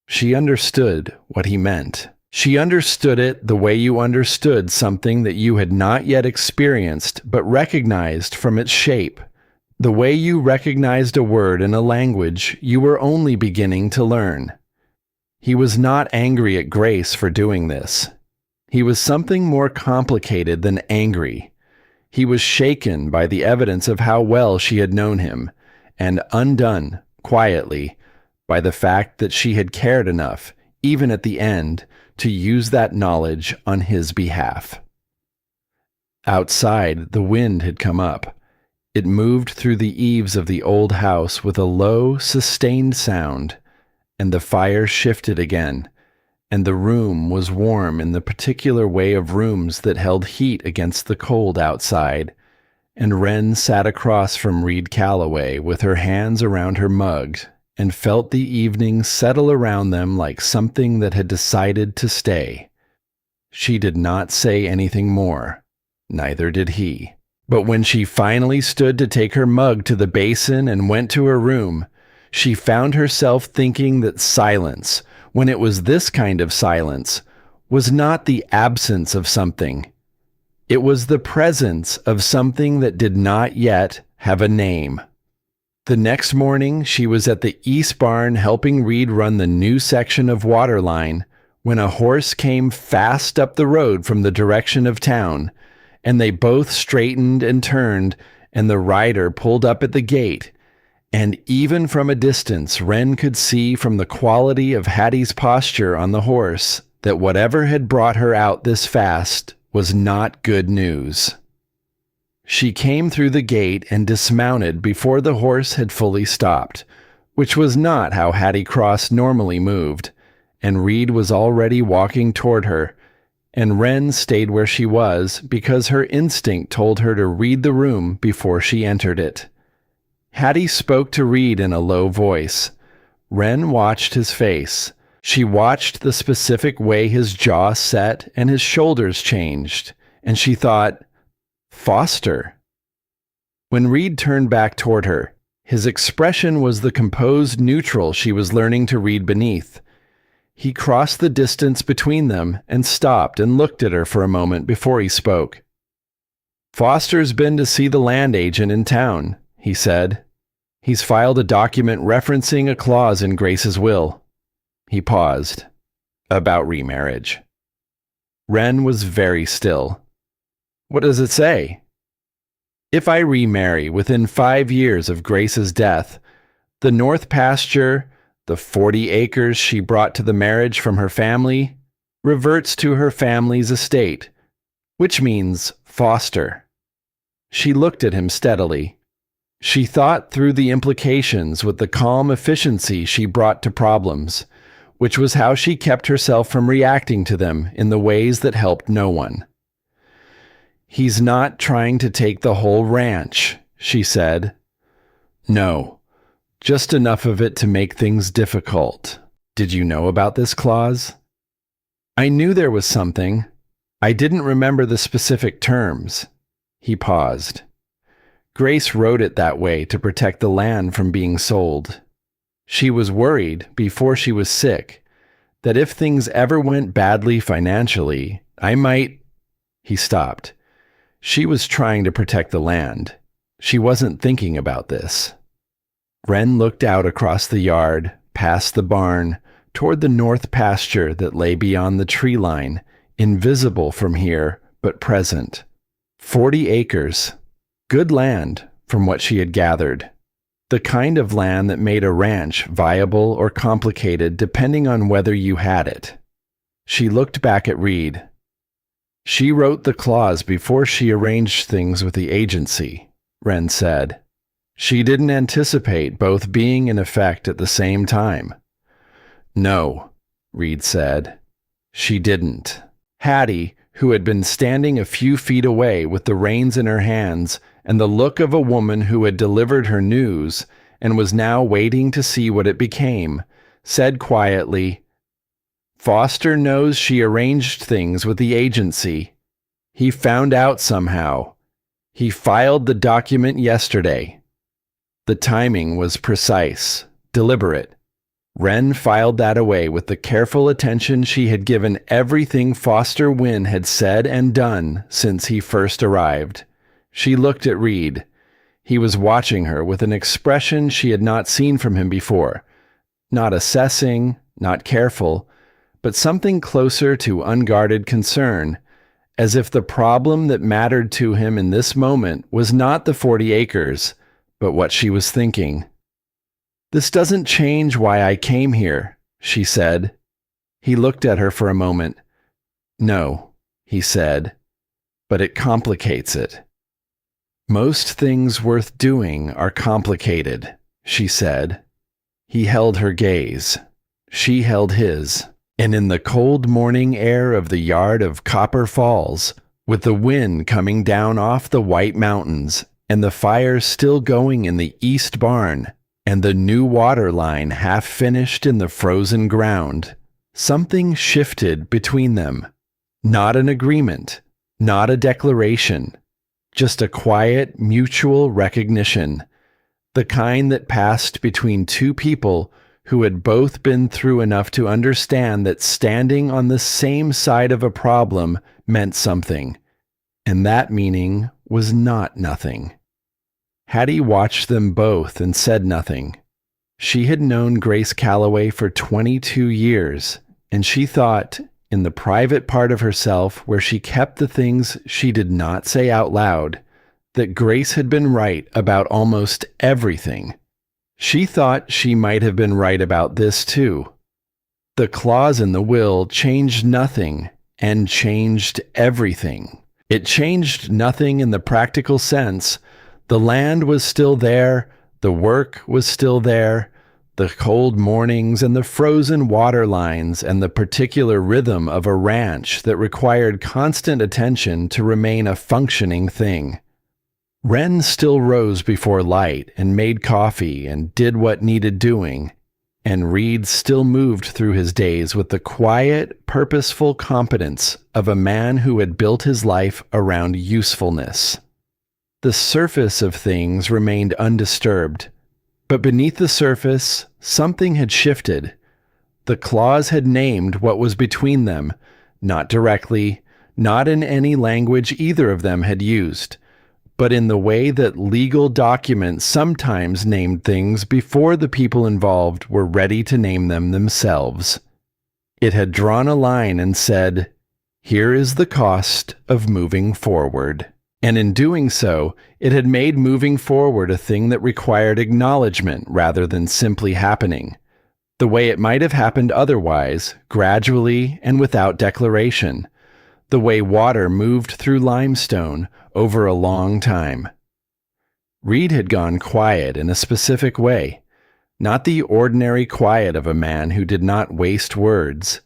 She understood what he meant. She understood it the way you understood something that you had not yet experienced but recognized from its shape. The way you recognized a word in a language you were only beginning to learn. He was not angry at Grace for doing this. He was something more complicated than angry. He was shaken by the evidence of how well she had known him, and undone, quietly, by the fact that she had cared enough, even at the end, to use that knowledge on his behalf. Outside, the wind had come up. It moved through the eaves of the old house with a low, sustained sound, and the fire shifted again, and the room was warm in the particular way of rooms that held heat against the cold outside, and Wren sat across from Reed Calloway with her hands around her mug and felt the evening settle around them like something that had decided to stay. She did not say anything more, neither did he. But when she finally stood to take her mug to the basin and went to her room, she found herself thinking that silence, when it was this kind of silence, was not the absence of something. It was the presence of something that did not yet have a name. The next morning, she was at the east barn helping Reed run the new section of water line when a horse came fast up the road from the direction of town, and they both straightened and turned, and the rider pulled up at the gate. And even from a distance, Wren could see from the quality of Hattie's posture on the horse that whatever had brought her out this fast was not good news. She came through the gate and dismounted before the horse had fully stopped, which was not how Hattie Cross normally moved, and Reed was already walking toward her, and Wren stayed where she was because her instinct told her to read the room before she entered it. Hattie spoke to Reed in a low voice. Wren watched his face. She watched the specific way his jaw set and his shoulders changed, and she thought, Foster. When Reed turned back toward her, his expression was the composed neutral she was learning to read beneath. He crossed the distance between them and stopped and looked at her for a moment before he spoke. Foster's been to see the land agent in town, he said. He's filed a document referencing a clause in Grace's will. He paused. About remarriage. Wren was very still. What does it say? If I remarry within 5 years of Grace's death, the north pasture, the 40 acres she brought to the marriage from her family, reverts to her family's estate, which means Foster. She looked at him steadily. She thought through the implications with the calm efficiency she brought to problems, which was how she kept herself from reacting to them in the ways that helped no one. He's not trying to take the whole ranch, she said. No, just enough of it to make things difficult. Did you know about this clause? I knew there was something. I didn't remember the specific terms. He paused. Grace wrote it that way to protect the land from being sold. She was worried, before she was sick, that if things ever went badly financially, I might... He stopped. She was trying to protect the land. She wasn't thinking about this. Wren looked out across the yard, past the barn, toward the north pasture that lay beyond the tree line, invisible from here, but present. 40 acres. Good land, from what she had gathered. The kind of land that made a ranch viable or complicated depending on whether you had it. She looked back at Reed. She wrote the clause before she arranged things with the agency, Wren said. She didn't anticipate both being in effect at the same time. No, Reed said. She didn't. Hattie, who had been standing a few feet away with the reins in her hands and the look of a woman who had delivered her news and was now waiting to see what it became, said quietly, Foster knows she arranged things with the agency. He found out somehow. He filed the document yesterday. The timing was precise, deliberate. Wren filed that away with the careful attention she had given everything Foster Wynne had said and done since he first arrived. She looked at Reed. He was watching her with an expression she had not seen from him before. Not assessing, not careful, but something closer to unguarded concern, as if the problem that mattered to him in this moment was not the 40 acres, but what she was thinking. This doesn't change why I came here, she said. He looked at her for a moment. No, he said, but it complicates it. Most things worth doing are complicated, she said. He held her gaze. She held his. And in the cold morning air of the yard of Copper Falls, with the wind coming down off the White Mountains, and the fire still going in the east barn, and the new water line half finished in the frozen ground, something shifted between them. Not an agreement, not a declaration, just a quiet mutual recognition, the kind that passed between two people who had both been through enough to understand that standing on the same side of a problem meant something, and that meaning was not nothing. Hattie watched them both and said nothing. She had known Grace Calloway for 22 years, and she thought, in the private part of herself where she kept the things she did not say out loud, that Grace had been right about almost everything. She thought she might have been right about this too. The clause in the will changed nothing and changed everything. It changed nothing in the practical sense. The land was still there, the work was still there, the cold mornings and the frozen water lines and the particular rhythm of a ranch that required constant attention to remain a functioning thing. Wren still rose before light and made coffee and did what needed doing, and Reed still moved through his days with the quiet, purposeful competence of a man who had built his life around usefulness. The surface of things remained undisturbed, but beneath the surface, something had shifted. The clause had named what was between them, not directly, not in any language either of them had used, but in the way that legal documents sometimes named things before the people involved were ready to name them themselves. It had drawn a line and said, "Here is the cost of moving forward." And in doing so, it had made moving forward a thing that required acknowledgement rather than simply happening, the way it might have happened otherwise, gradually and without declaration, the way water moved through limestone over a long time. Reed had gone quiet in a specific way, not the ordinary quiet of a man who did not waste words.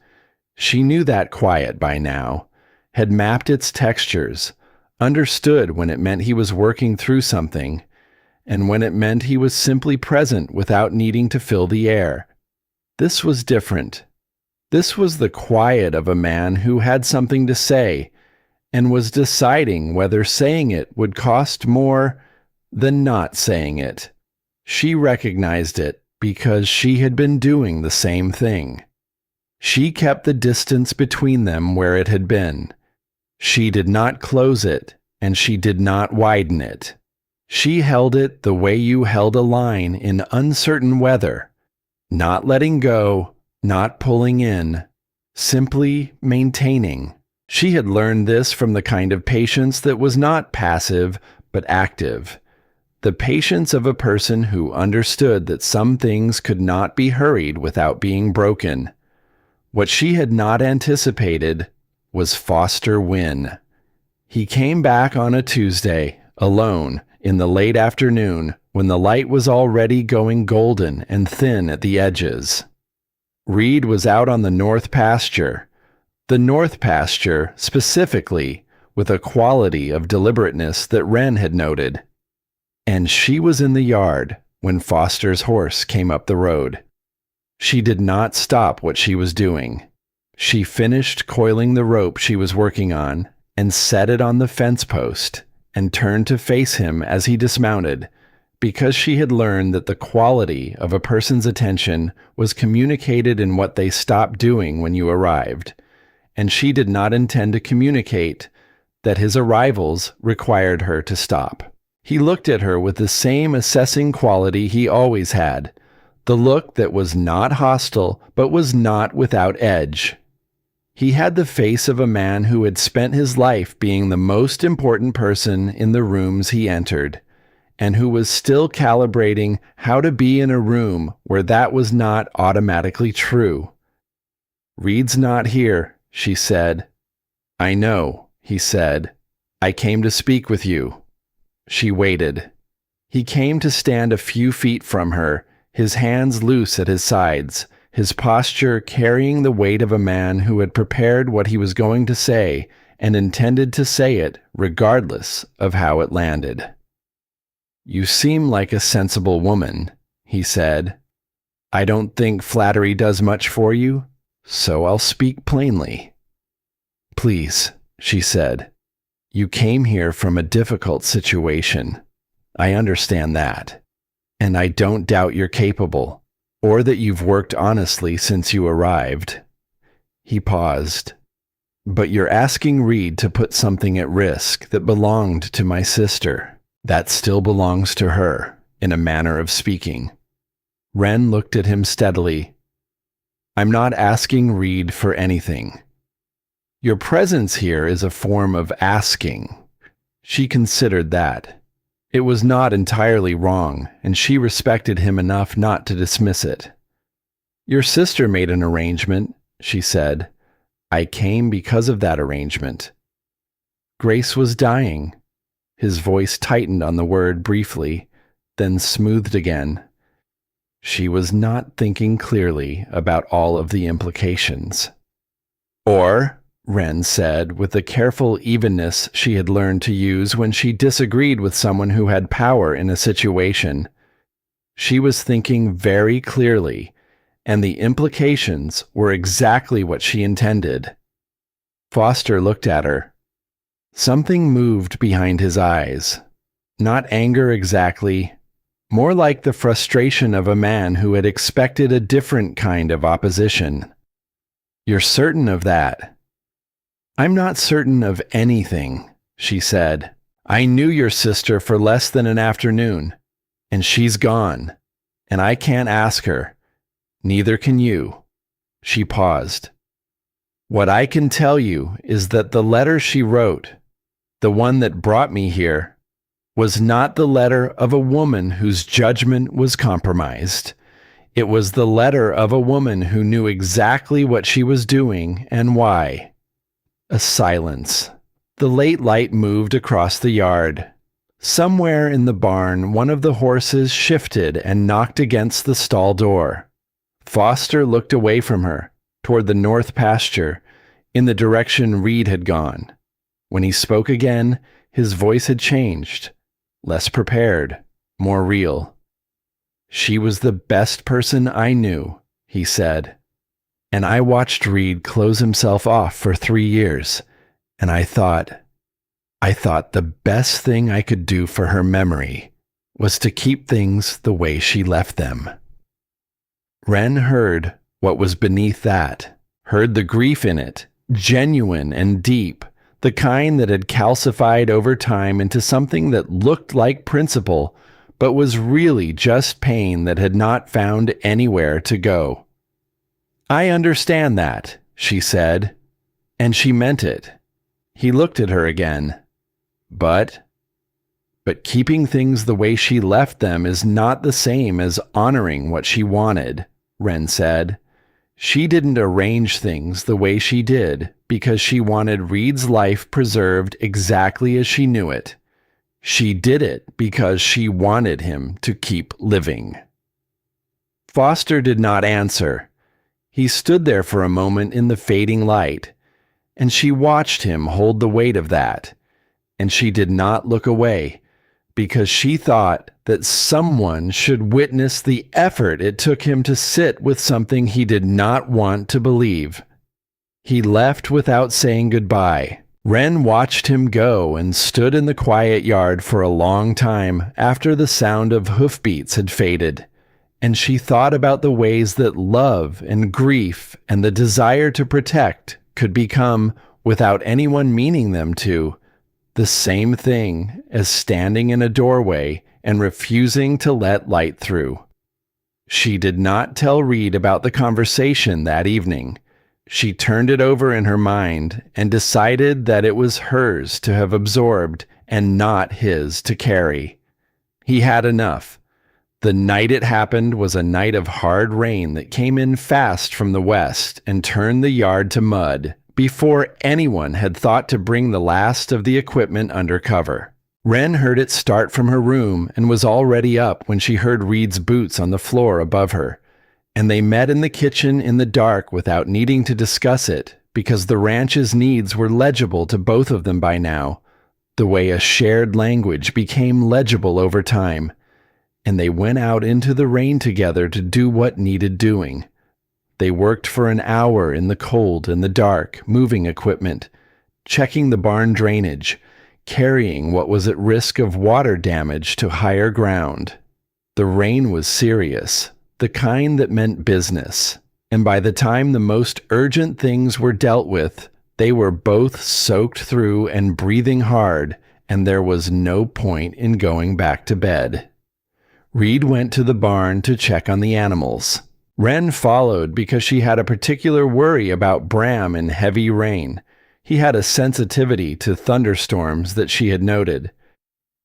She knew that quiet by now, had mapped its textures, understood when it meant he was working through something, and when it meant he was simply present without needing to fill the air. This was different. This was the quiet of a man who had something to say, and was deciding whether saying it would cost more than not saying it. She recognized it because she had been doing the same thing. She kept the distance between them where it had been. She did not close it, and she did not widen it. She held it the way you held a line in uncertain weather, not letting go, not pulling in, simply maintaining. She had learned this from the kind of patience that was not passive, but active. The patience of a person who understood that some things could not be hurried without being broken. What she had not anticipated was Foster Wynne. He came back on a Tuesday, alone, in the late afternoon, when the light was already going golden and thin at the edges. Reed was out on the north pasture. The north pasture, specifically, with a quality of deliberateness that Wren had noted. And she was in the yard when Foster's horse came up the road. She did not stop what she was doing. She finished coiling the rope she was working on and set it on the fence post and turned to face him as he dismounted, because she had learned that the quality of a person's attention was communicated in what they stopped doing when you arrived, and she did not intend to communicate that his arrivals required her to stop. He looked at her with the same assessing quality he always had, the look that was not hostile but was not without edge. He had the face of a man who had spent his life being the most important person in the rooms he entered, and who was still calibrating how to be in a room where that was not automatically true. "Reed's not here," she said. "I know," he said. "I came to speak with you." She waited. He came to stand a few feet from her, his hands loose at his sides, his posture carrying the weight of a man who had prepared what he was going to say and intended to say it regardless of how it landed. "You seem like a sensible woman," he said. "I don't think flattery does much for you, so I'll speak plainly." "Please," she said. "You came here from a difficult situation. I understand that. And I don't doubt you're capable. or that you've worked honestly since you arrived." He paused. "But you're asking Reed to put something at risk that belonged to my sister. That still belongs to her, in a manner of speaking." Wren looked at him steadily. "I'm not asking Reed for anything. Your presence here is a form of asking." She considered that. It was not entirely wrong, and she respected him enough not to dismiss it. "Your sister made an arrangement," she said. "I came because of that arrangement." Grace was dying. His voice tightened on the word briefly, then smoothed again. She was not thinking clearly about all of the implications. "Or," Wren said, with the careful evenness she had learned to use when she disagreed with someone who had power in a situation. She was thinking very clearly, and the implications were exactly what she intended. Foster looked at her. Something moved behind his eyes. Not anger exactly, more like the frustration of a man who had expected a different kind of opposition. "You're certain of that?" "I'm not certain of anything," she said. "I knew your sister for less than an afternoon, and she's gone, and I can't ask her. Neither can you." She paused. "What I can tell you is that the letter she wrote, the one that brought me here, was not the letter of a woman whose judgment was compromised. It was the letter of a woman who knew exactly what she was doing and why." A silence. The late light moved across the yard. Somewhere in the barn, one of the horses shifted and knocked against the stall door. Foster looked away from her, toward the north pasture, in the direction Reed had gone. When he spoke again, his voice had changed, less prepared, more real. "She was the best person I knew," he said. "And I watched Reed close himself off for 3 years, and I thought the best thing I could do for her memory was to keep things the way she left them." Wren heard what was beneath that, heard the grief in it, genuine and deep, the kind that had calcified over time into something that looked like principle, but was really just pain that had not found anywhere to go. "I understand that," she said, and she meant it. He looked at her again. But keeping things the way she left them is not the same as honoring what she wanted," Wren said. "She didn't arrange things the way she did because she wanted Reed's life preserved exactly as she knew it. She did it because she wanted him to keep living." Foster did not answer. He stood there for a moment in the fading light, and she watched him hold the weight of that, and she did not look away, because she thought that someone should witness the effort it took him to sit with something he did not want to believe. He left without saying goodbye. Wren watched him go and stood in the quiet yard for a long time after the sound of hoofbeats had faded, and she thought about the ways that love and grief and the desire to protect could become, without anyone meaning them to, the same thing as standing in a doorway and refusing to let light through. She did not tell Reed about the conversation that evening. She turned it over in her mind and decided that it was hers to have absorbed and not his to carry. He had enough. The night it happened was a night of hard rain that came in fast from the west and turned the yard to mud before anyone had thought to bring the last of the equipment under cover. Wren heard it start from her room and was already up when she heard Reed's boots on the floor above her, and they met in the kitchen in the dark without needing to discuss it because the ranch's needs were legible to both of them by now, the way a shared language became legible over time. And they went out into the rain together to do what needed doing. They worked for an hour in the cold and the dark, moving equipment, checking the barn drainage, carrying what was at risk of water damage to higher ground. The rain was serious. the kind that meant business, and by the time the most urgent things were dealt with, they were both soaked through and breathing hard, and there was no point in going back to bed. Reed went to the barn to check on the animals. Wren followed because she had a particular worry about Bram in heavy rain. He had a sensitivity to thunderstorms that she had noted.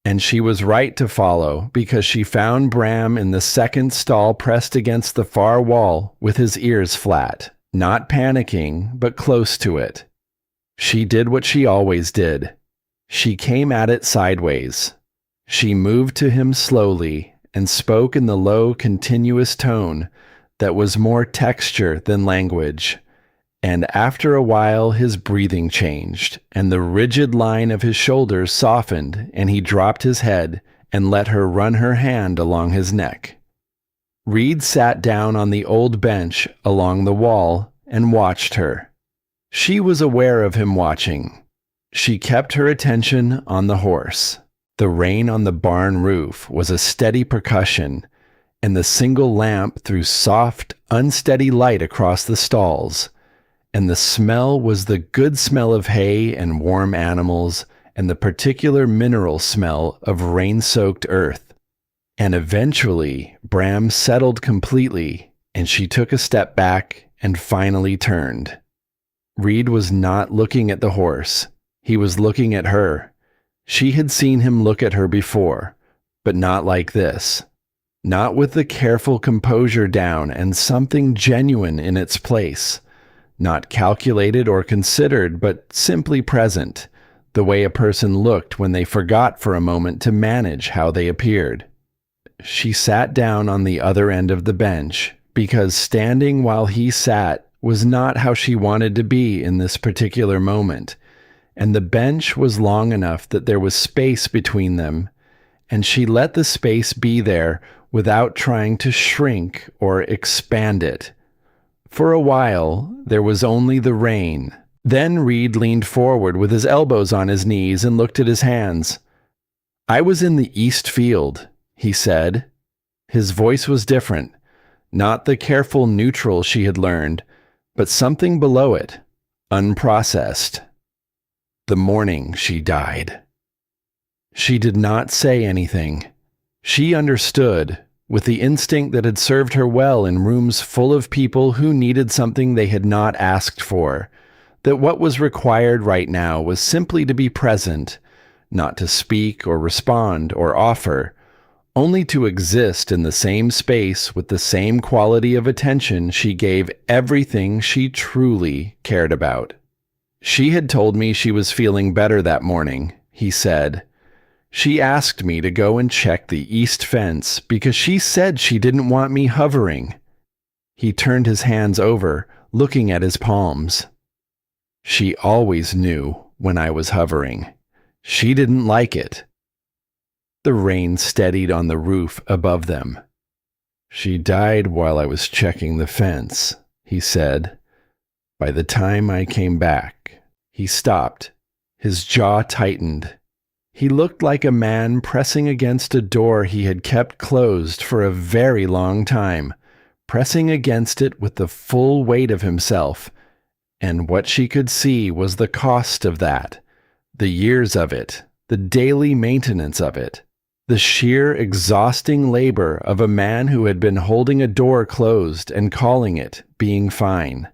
And she was right to follow because she found Bram in the second stall pressed against the far wall with his ears flat, not panicking, but close to it. She did what she always did. She came at it sideways. She moved to him slowly and spoke in the low, continuous tone that was more texture than language. And after a while his breathing changed, and the rigid line of his shoulders softened, and he dropped his head and let her run her hand along his neck. Reed sat down on the old bench along the wall and watched her. She was aware of him watching. She kept her attention on the horse. The rain on the barn roof was a steady percussion, and the single lamp threw soft, unsteady light across the stalls. And the smell was the good smell of hay and warm animals, and the particular mineral smell of rain-soaked earth. And eventually, Bram settled completely, and she took a step back and finally turned. Reed was not looking at the horse. He was looking at her. She had seen him look at her before, but not like this. Not with the careful composure down and something genuine in its place. Not calculated or considered, but simply present, the way a person looked when they forgot for a moment to manage how they appeared. She sat down on the other end of the bench, because standing while he sat was not how she wanted to be in this particular moment, and the bench was long enough that there was space between them, and she let the space be there without trying to shrink or expand it. For a while, there was only the rain. Then Reed leaned forward with his elbows on his knees and looked at his hands. "I was in the East Field," he said. His voice was different, not the careful neutral she had learned, but something below it, unprocessed. The morning she died. She did not say anything. She understood, with the instinct that had served her well in rooms full of people who needed something they had not asked for, that what was required right now was simply to be present, not to speak or respond or offer, only to exist in the same space with the same quality of attention she gave everything she truly cared about. "She had told me she was feeling better that morning," he said. "She asked me to go and check the east fence because she said she didn't want me hovering." He turned his hands over, looking at his palms. "She always knew when I was hovering. She didn't like it." The rain steadied on the roof above them. "She died while I was checking the fence," he said. "By the time I came back," he stopped. His jaw tightened. He looked like a man pressing against a door he had kept closed for a very long time, pressing against it with the full weight of himself. And what she could see was the cost of that, the years of it, the daily maintenance of it, the sheer exhausting labor of a man who had been holding a door closed and calling it being fine.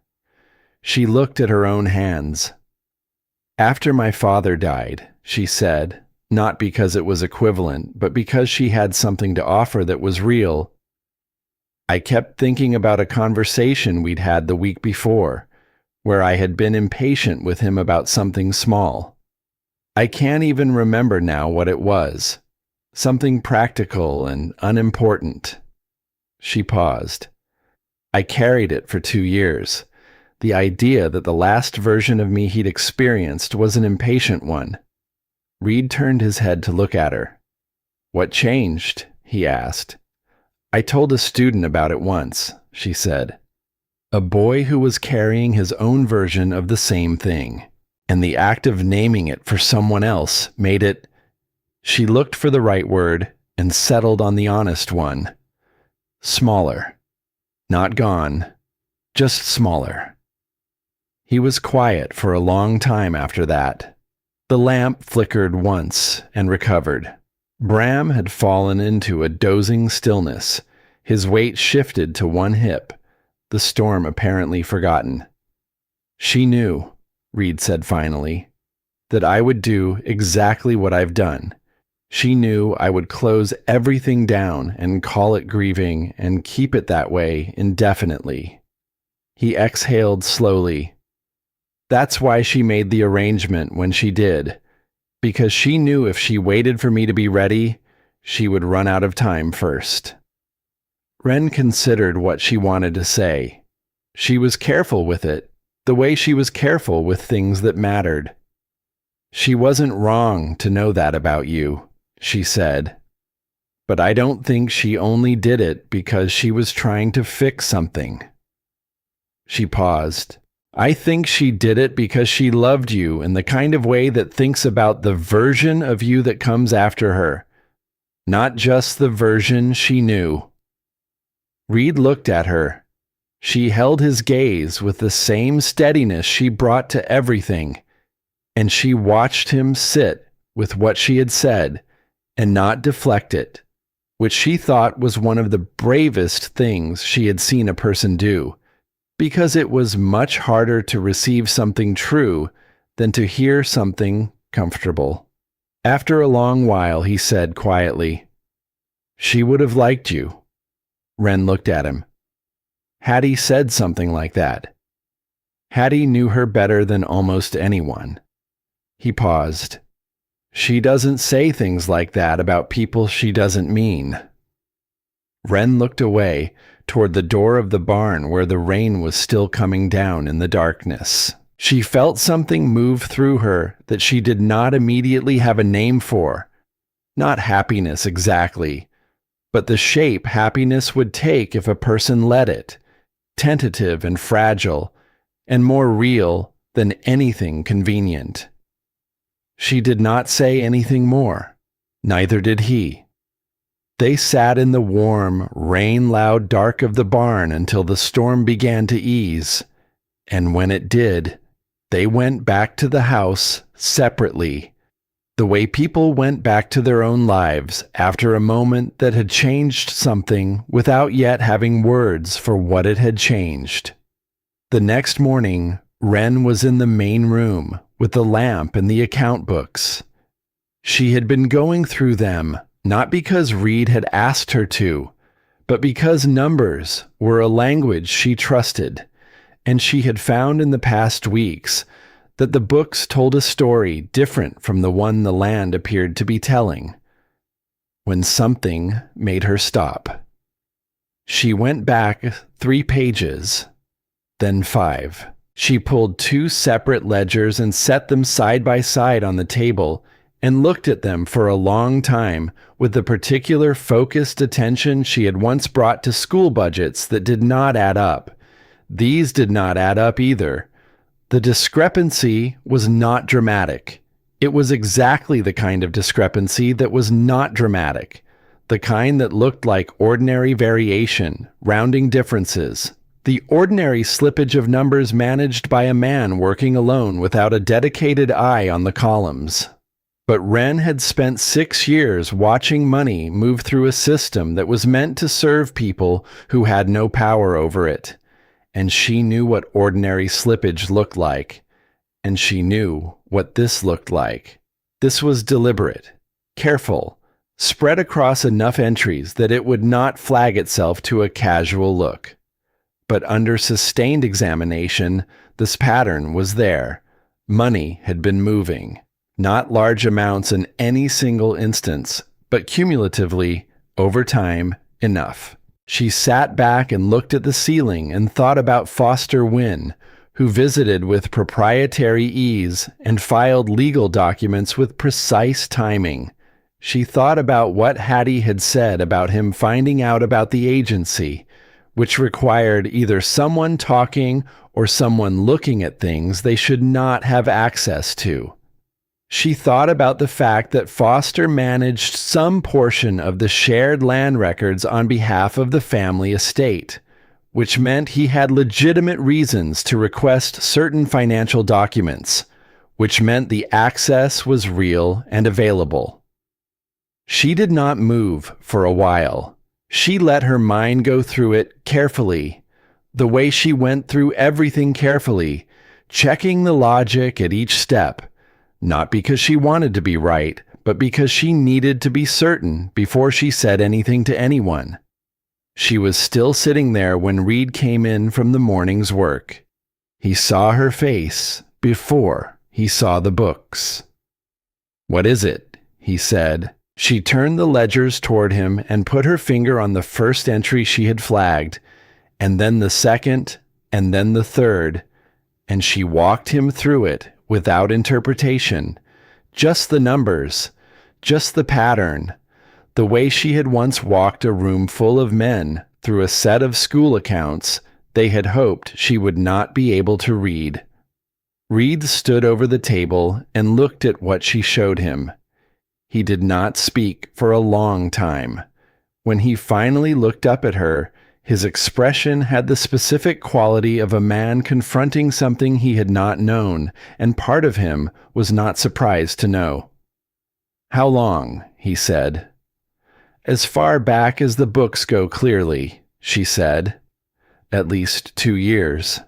She looked at her own hands. "After my father died," she said, not because it was equivalent, but because she had something to offer that was real, "I kept thinking about a conversation we'd had the week before, where I had been impatient with him about something small. I can't even remember now what it was. Something practical and unimportant." She paused. "I carried it for 2 years. The idea that the last version of me he'd experienced was an impatient one." Reed turned his head to look at her. "What changed?" he asked. "I told a student about it once," she said. "A boy who was carrying his own version of the same thing, and the act of naming it for someone else made it—" She looked for the right word and settled on the honest one. "Smaller." Not gone, just smaller. He was quiet for a long time after that. The lamp flickered once and recovered. Bram had fallen into a dozing stillness. His weight shifted to one hip, the storm apparently forgotten. She knew, Reed said finally, that I would do exactly what I've done. She knew I would close everything down and call it grieving and keep it that way indefinitely. He exhaled slowly. That's why she made the arrangement when she did, because she knew if she waited for me to be ready, she would run out of time first. Wren considered what she wanted to say. She was careful with it, the way she was careful with things that mattered. She wasn't wrong to know that about you, she said. But I don't think she only did it because she was trying to fix something. She paused. I think she did it because she loved you in the kind of way that thinks about the version of you that comes after her, not just the version she knew. Reed looked at her. She held his gaze with the same steadiness she brought to everything, and she watched him sit with what she had said and not deflect it, which she thought was one of the bravest things she had seen a person do, because it was much harder to receive something true than to hear something comfortable. After a long while, he said quietly, "She would have liked you." Wren looked at him. Hattie said something like that. Hattie knew her better than almost anyone. He paused. She doesn't say things like that about people she doesn't mean. Wren looked away toward the door of the barn where the rain was still coming down in the darkness. She felt something move through her that she did not immediately have a name for. Not happiness exactly, but the shape happiness would take if a person let it, tentative and fragile, and more real than anything convenient. She did not say anything more. Neither did he. They sat in the warm, rain-loud dark of the barn until the storm began to ease, and when it did, they went back to the house separately, the way people went back to their own lives after a moment that had changed something without yet having words for what it had changed. The next morning, Wren was in the main room with the lamp and the account books. She had been going through them not because Reed had asked her to, but because numbers were a language she trusted, and she had found in the past weeks that the books told a story different from the one the land appeared to be telling. When something made her stop. She went back 3 pages, then 5. She pulled 2 separate ledgers and set them side by side on the table and looked at them for a long time with the particular focused attention she had once brought to school budgets that did not add up. These did not add up either. The discrepancy was not dramatic. It was exactly the kind of discrepancy that was not dramatic, the kind that looked like ordinary variation, rounding differences, the ordinary slippage of numbers managed by a man working alone without a dedicated eye on the columns. But Wren had spent 6 years watching money move through a system that was meant to serve people who had no power over it. And she knew what ordinary slippage looked like. And she knew what this looked like. This was deliberate, careful, spread across enough entries that it would not flag itself to a casual look. But under sustained examination, this pattern was there. Money had been moving. Not large amounts in any single instance, but cumulatively, over time, enough. She sat back and looked at the ceiling and thought about Foster Wynne, who visited with proprietary ease and filed legal documents with precise timing. She thought about what Hattie had said about him finding out about the agency, which required either someone talking or someone looking at things they should not have access to. She thought about the fact that Foster managed some portion of the shared land records on behalf of the family estate, which meant he had legitimate reasons to request certain financial documents, which meant the access was real and available. She did not move for a while. She let her mind go through it carefully, the way she went through everything carefully, checking the logic at each step, not because she wanted to be right, but because she needed to be certain before she said anything to anyone. She was still sitting there when Reed came in from the morning's work. He saw her face before he saw the books. "What is it?" he said. She turned the ledgers toward him and put her finger on the first entry she had flagged, and then the second, and then the third, and she walked him through it without interpretation, just the numbers, just the pattern, the way she had once walked a room full of men through a set of school accounts they had hoped she would not be able to read. Reed stood over the table and looked at what she showed him. He did not speak for a long time. When he finally looked up at her, his expression had the specific quality of a man confronting something he had not known, and part of him was not surprised to know. "How long?" he said. "As far back as the books go clearly," she said. "At least 2 years,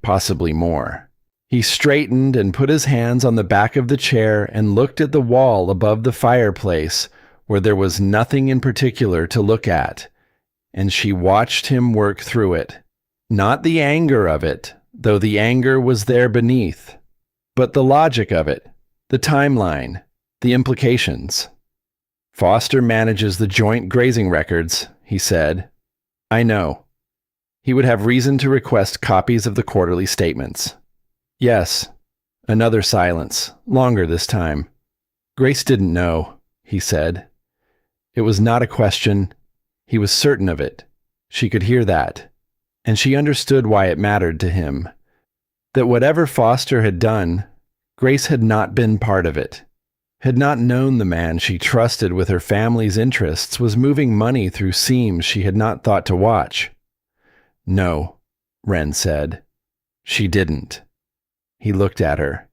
possibly more." He straightened and put his hands on the back of the chair and looked at the wall above the fireplace, where there was nothing in particular to look at, and she watched him work through it. Not the anger of it, though the anger was there beneath, but the logic of it, the timeline, the implications. "Foster manages the joint grazing records," he said. "I know. He would have reason to request copies of the quarterly statements." "Yes." Another silence, longer this time. "Grace didn't know," he said. It was not a question. He was certain of it. She could hear that. And she understood why it mattered to him. That whatever Foster had done, Grace had not been part of it. Had not known the man she trusted with her family's interests was moving money through seams she had not thought to watch. "No," Wren said. "She didn't." He looked at her.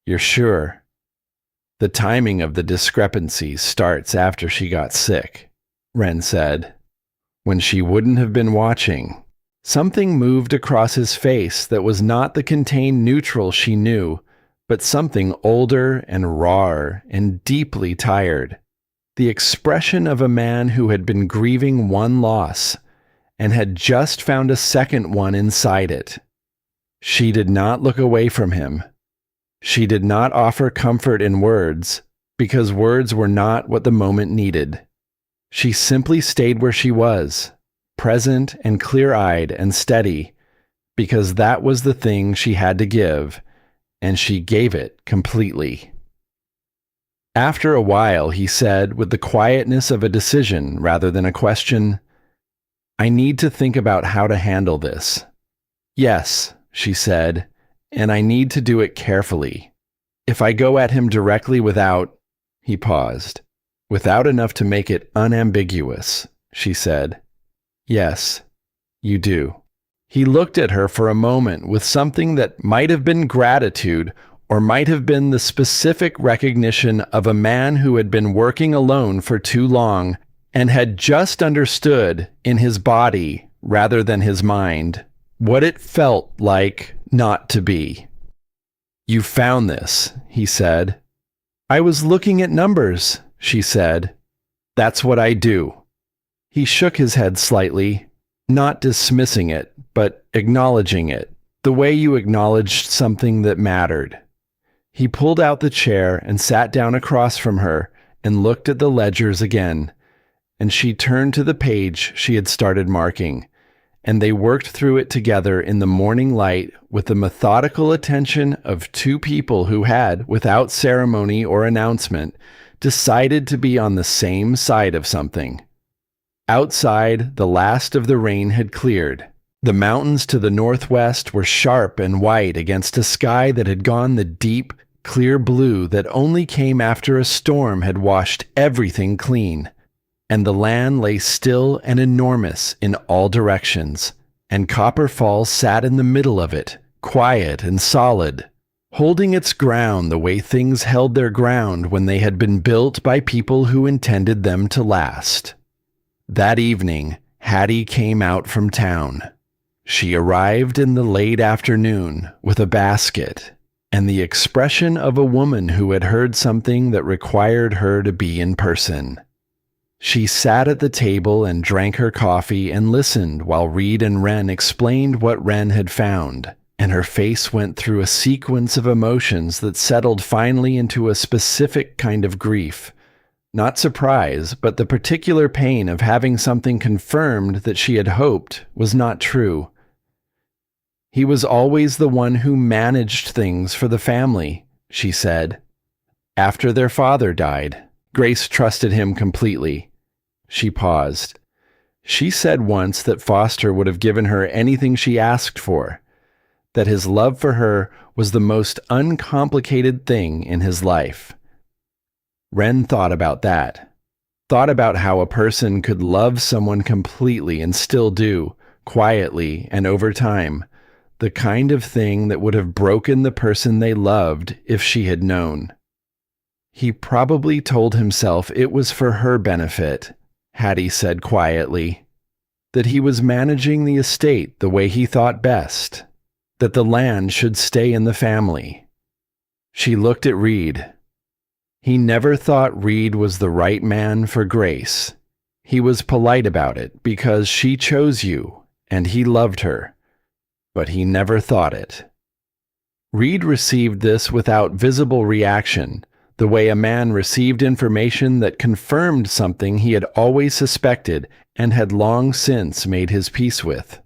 "You're sure?" "The timing of the discrepancies starts after she got sick," Wren said. "When she wouldn't have been watching." Something moved across his face that was not the contained neutral she knew, but something older and rawer and deeply tired. The expression of a man who had been grieving one loss and had just found a second one inside it. She did not look away from him. She did not offer comfort in words, because words were not what the moment needed. She simply stayed where she was, present and clear-eyed and steady, because that was the thing she had to give, and she gave it completely. After a while, he said, with the quietness of a decision rather than a question, "I need to think about how to handle this." "Yes," she said, "and I need to do it carefully. If I go at him directly without—" He paused. "Without enough to make it unambiguous," she said. "Yes, you do." He looked at her for a moment with something that might have been gratitude or might have been the specific recognition of a man who had been working alone for too long and had just understood in his body rather than his mind what it felt like not to be. "You found this," he said. "I was looking at numbers," she said. "That's what I do." He shook his head slightly, not dismissing it, but acknowledging it, the way you acknowledged something that mattered. He pulled out the chair and sat down across from her and looked at the ledgers again, and she turned to the page she had started marking, and they worked through it together in the morning light with the methodical attention of two people who had, without ceremony or announcement, decided to be on the same side of something. Outside, the last of the rain had cleared. The mountains to the northwest were sharp and white against a sky that had gone the deep, clear blue that only came after a storm had washed everything clean. And the land lay still and enormous in all directions, and Copper Falls sat in the middle of it, quiet and solid, holding its ground the way things held their ground when they had been built by people who intended them to last. That evening, Hattie came out from town. She arrived in the late afternoon with a basket and the expression of a woman who had heard something that required her to be in person. She sat at the table and drank her coffee and listened while Reed and Wren explained what Wren had found, and her face went through a sequence of emotions that settled finally into a specific kind of grief. Not surprise, but the particular pain of having something confirmed that she had hoped was not true. He was always the one who managed things for the family, she said. After their father died, Grace trusted him completely. She paused. She said once that Foster would have given her anything she asked for, that his love for her was the most uncomplicated thing in his life. Wren thought about that, thought about how a person could love someone completely and still do, quietly and over time, the kind of thing that would have broken the person they loved if she had known. He probably told himself it was for her benefit, Hattie said quietly, that he was managing the estate the way he thought best, that the land should stay in the family. She looked at Reed. He never thought Reed was the right man for Grace. He was polite about it because she chose you and he loved her, but he never thought it. Reed received this without visible reaction, the way a man received information that confirmed something he had always suspected and had long since made his peace with.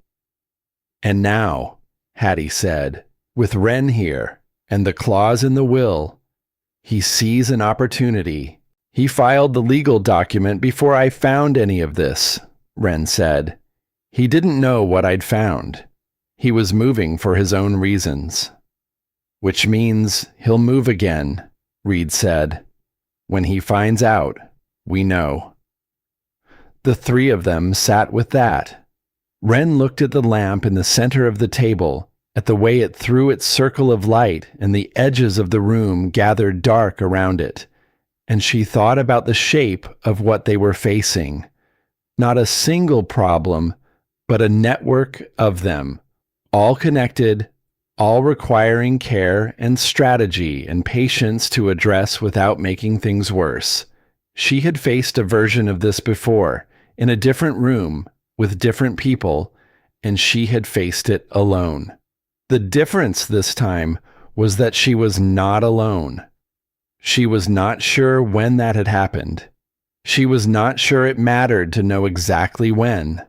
And now, Hattie said, with Wren here and the clause in the will, he sees an opportunity. He filed the legal document before I found any of this, Wren said. He didn't know what I'd found. He was moving for his own reasons. Which means he'll move again, Reed said. When he finds out, we know. The three of them sat with that. Wren looked at the lamp in the center of the table, at the way it threw its circle of light and the edges of the room gathered dark around it, and she thought about the shape of what they were facing. Not a single problem, but a network of them, all connected, all requiring care and strategy and patience to address without making things worse. She had faced a version of this before, in a different room, with different people, and she had faced it alone. The difference this time was that she was not alone. She was not sure when that had happened. She was not sure it mattered to know exactly when.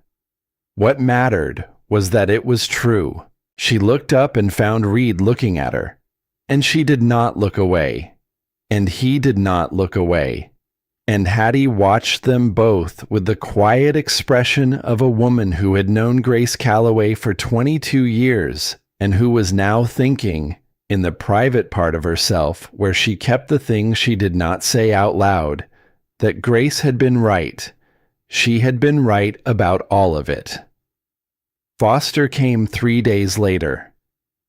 What mattered was that it was true. She looked up and found Reed looking at her, and she did not look away, and he did not look away, and Hattie watched them both with the quiet expression of a woman who had known Grace Calloway for 22 years and who was now thinking, in the private part of herself where she kept the things she did not say out loud, that Grace had been right. She had been right about all of it. Foster came 3 days later.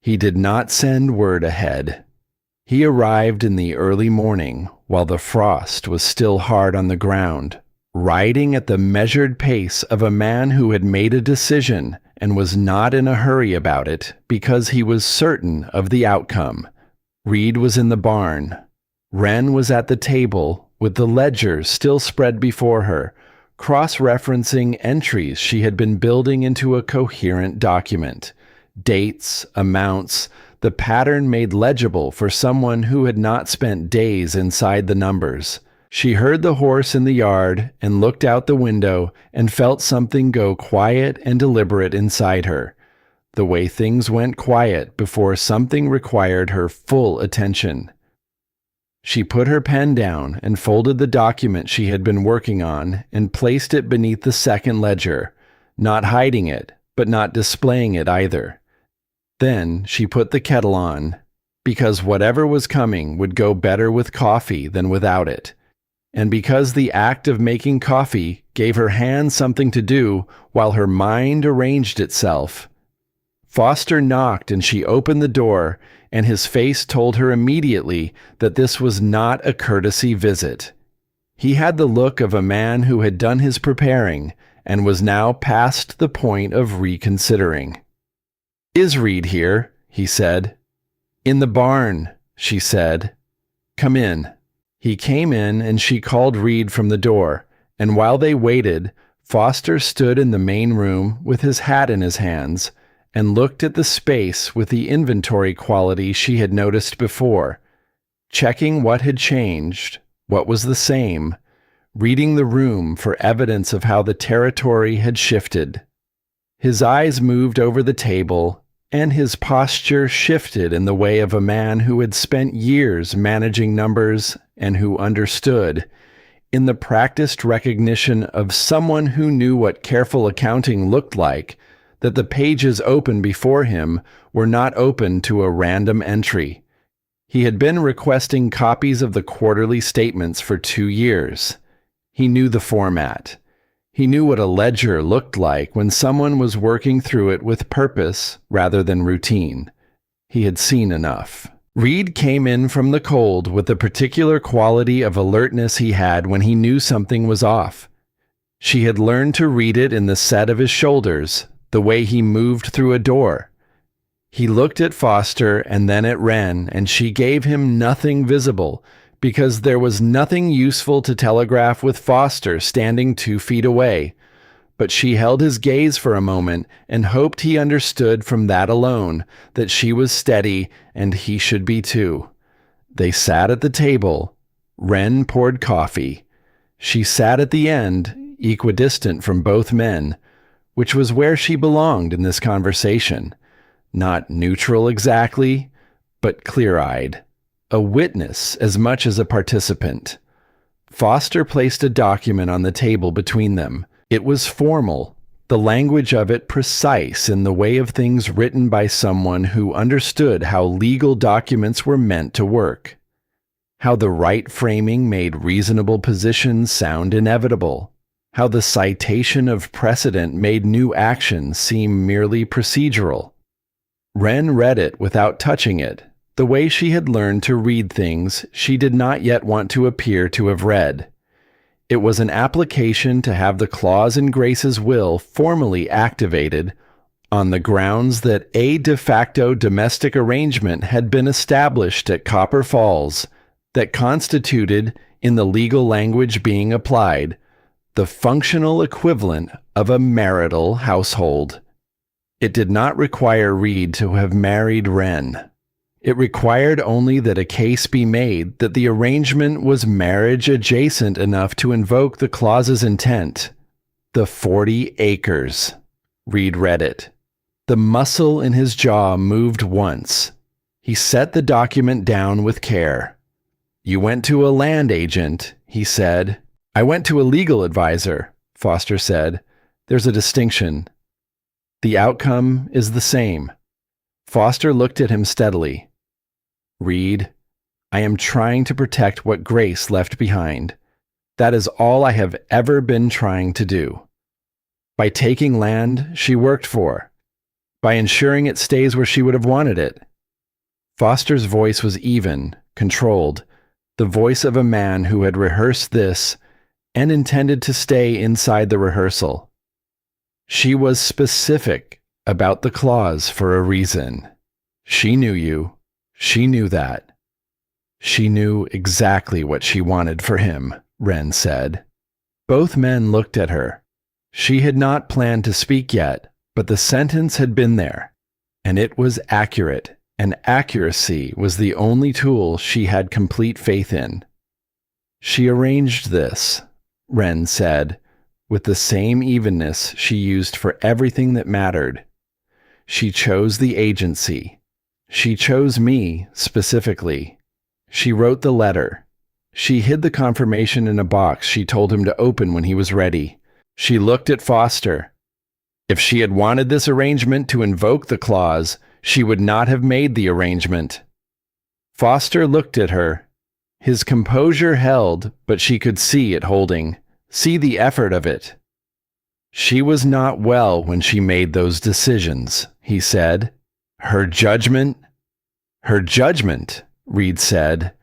He did not send word ahead. He arrived in the early morning while the frost was still hard on the ground, riding at the measured pace of a man who had made a decision and was not in a hurry about it because he was certain of the outcome. Reed was in the barn. Wren was at the table with the ledger still spread before her, cross-referencing entries she had been building into a coherent document. Dates, amounts, the pattern made legible for someone who had not spent days inside the numbers. She heard the horse in the yard and looked out the window and felt something go quiet and deliberate inside her, the way things went quiet before something required her full attention. She put her pen down and folded the document she had been working on and placed it beneath the second ledger, not hiding it, but not displaying it either. Then she put the kettle on, because whatever was coming would go better with coffee than without it, and because the act of making coffee gave her hands something to do while her mind arranged itself. Foster knocked and she opened the door, and his face told her immediately that this was not a courtesy visit. He had the look of a man who had done his preparing and was now past the point of reconsidering. "Is Reed here?" he said. "In the barn," she said. "Come in." He came in and she called Reed from the door, and while they waited, Foster stood in the main room with his hat in his hands and looked at the space with the inventory quality she had noticed before, checking what had changed, what was the same, reading the room for evidence of how the territory had shifted. His eyes moved over the table, and his posture shifted in the way of a man who had spent years managing numbers and who understood, in the practiced recognition of someone who knew what careful accounting looked like, that the pages open before him were not open to a random entry. He had been requesting copies of the quarterly statements for 2 years. He knew the format. He knew what a ledger looked like when someone was working through it with purpose rather than routine. He had seen enough. Reed came in from the cold with the particular quality of alertness he had when he knew something was off. She had learned to read it in the set of his shoulders, the way he moved through a door. He looked at Foster and then at Wren, and she gave him nothing visible, because there was nothing useful to telegraph with Foster standing 2 feet away. But she held his gaze for a moment and hoped he understood from that alone that she was steady and he should be too. They sat at the table. Wren poured coffee. She sat at the end, equidistant from both men, which was where she belonged in this conversation. Not neutral exactly, but clear-eyed. A witness as much as a participant. Foster placed a document on the table between them. It was formal, the language of it precise in the way of things written by someone who understood how legal documents were meant to work. How the right framing made reasonable positions sound inevitable. How the citation of precedent made new action seem merely procedural. Wren read it without touching it, the way she had learned to read things she did not yet want to appear to have read. It was an application to have the clause in Grace's will formally activated on the grounds that a de facto domestic arrangement had been established at Copper Falls that constituted, in the legal language being applied, the functional equivalent of a marital household. It did not require Reed to have married Wren. It required only that a case be made that the arrangement was marriage adjacent enough to invoke the clause's intent. The 40 acres. Reed read it. The muscle in his jaw moved once. He set the document down with care. "You went to a land agent," he said. "I went to a legal advisor," Foster said. "There's a distinction. The outcome is the same." Foster looked at him steadily. "Reed, I am trying to protect what Grace left behind. That is all I have ever been trying to do. By taking land she worked for. By ensuring it stays where she would have wanted it." Foster's voice was even, controlled, the voice of a man who had rehearsed this and intended to stay inside the rehearsal. "She was specific about the clause for a reason. She knew you. She knew that. She knew exactly what she wanted for him," Wren said. Both men looked at her. She had not planned to speak yet, but the sentence had been there, and it was accurate, and accuracy was the only tool she had complete faith in. "She arranged this," Wren said, with the same evenness she used for everything that mattered. "She chose the agency. She chose me, specifically. She wrote the letter. She hid the confirmation in a box she told him to open when he was ready. She looked at Foster. If she had wanted this arrangement to invoke the clause, she would not have made the arrangement." Foster looked at her. His composure held, but she could see it holding, see the effort of it. She was not well when she made those decisions, he said. Her judgment, Reed said,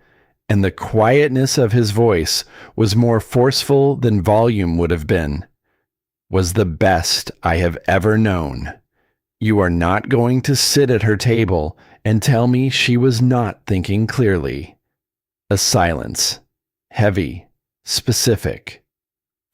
and the quietness of his voice was more forceful than volume would have been, was the best I have ever known. You are not going to sit at her table and tell me she was not thinking clearly. A silence, heavy, specific.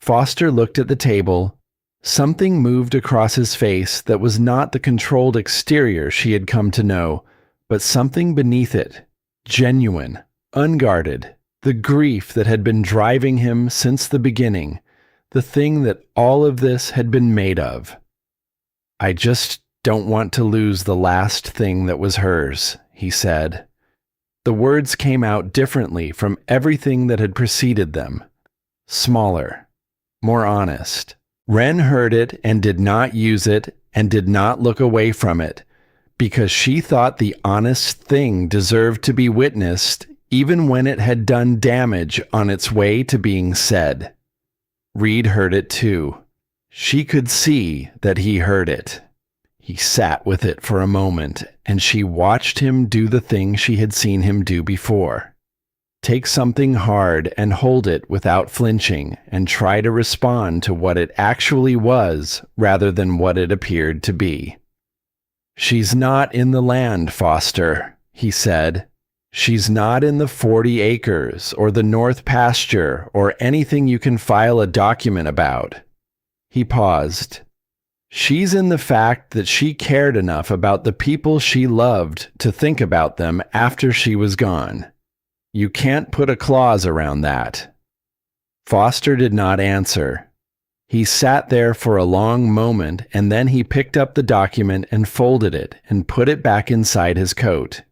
Foster looked at the table. Something moved across his face that was not the controlled exterior she had come to know, but something beneath it, genuine, unguarded, the grief that had been driving him since the beginning, the thing that all of this had been made of. I just don't want to lose the last thing that was hers, he said. The words came out differently from everything that had preceded them. Smaller, more honest. Wren heard it and did not use it and did not look away from it, because she thought the honest thing deserved to be witnessed even when it had done damage on its way to being said. Reed heard it too. She could see that he heard it. He sat with it for a moment, and she watched him do the thing she had seen him do before. Take something hard and hold it without flinching and try to respond to what it actually was rather than what it appeared to be. She's not in the land, Foster, he said. She's not in the 40 acres or the north pasture or anything you can file a document about. He paused. She's in the fact that she cared enough about the people she loved to think about them after she was gone. You can't put a clause around that. Foster did not answer. He sat there for a long moment, and then he picked up the document and folded it and put it back inside his coat.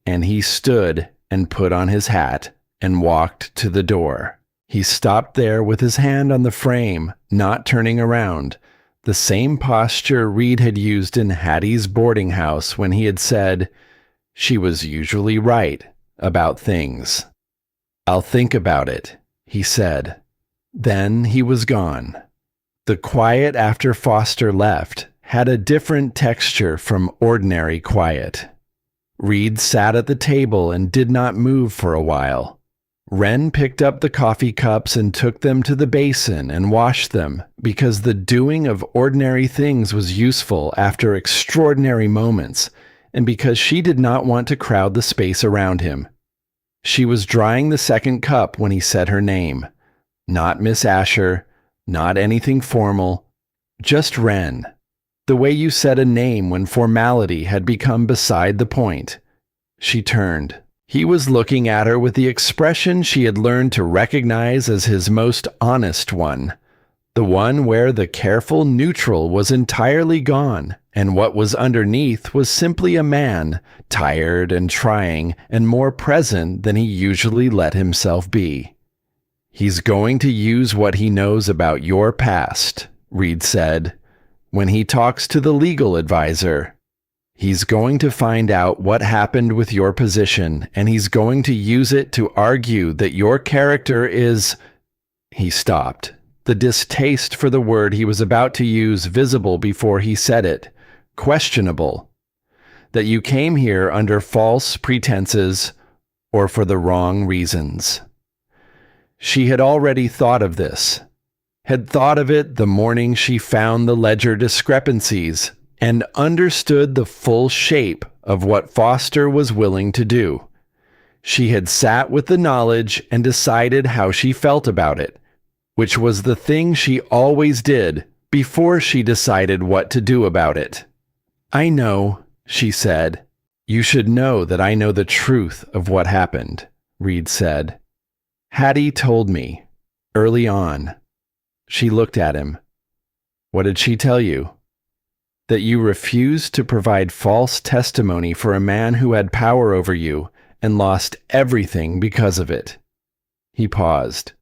And he stood and put on his hat and walked to the door. He stopped there with his hand on the frame, not turning around, the same posture Reed had used in Hattie's boarding house when he had said, "She was usually right about things." "I'll think about it," he said. Then he was gone. The quiet after Foster left had a different texture from ordinary quiet. Reed sat at the table and did not move for a while. Wren picked up the coffee cups and took them to the basin and washed them, because the doing of ordinary things was useful after extraordinary moments, and because she did not want to crowd the space around him. She was drying the second cup when he said her name. Not Miss Asher, not anything formal, just Wren. The way you said a name when formality had become beside the point. She turned. He was looking at her with the expression she had learned to recognize as his most honest one, the one where the careful neutral was entirely gone, and what was underneath was simply a man, tired and trying and more present than he usually let himself be. "He's going to use what he knows about your past," Reed said, "when he talks to the legal advisor. He's going to find out what happened with your position, and he's going to use it to argue that your character is—" He stopped, the distaste for the word he was about to use visible before he said it, questionable. "That you came here under false pretenses or for the wrong reasons." She had already thought of this, had thought of it the morning she found the ledger discrepancies and understood the full shape of what Foster was willing to do. She had sat with the knowledge and decided how she felt about it, which was the thing she always did before she decided what to do about it. "I know," she said. "You should know that I know the truth of what happened," Reed said. "Hattie told me, early on." She looked at him. "What did she tell you?" "That you refused to provide false testimony for a man who had power over you and lost everything because of it." He paused.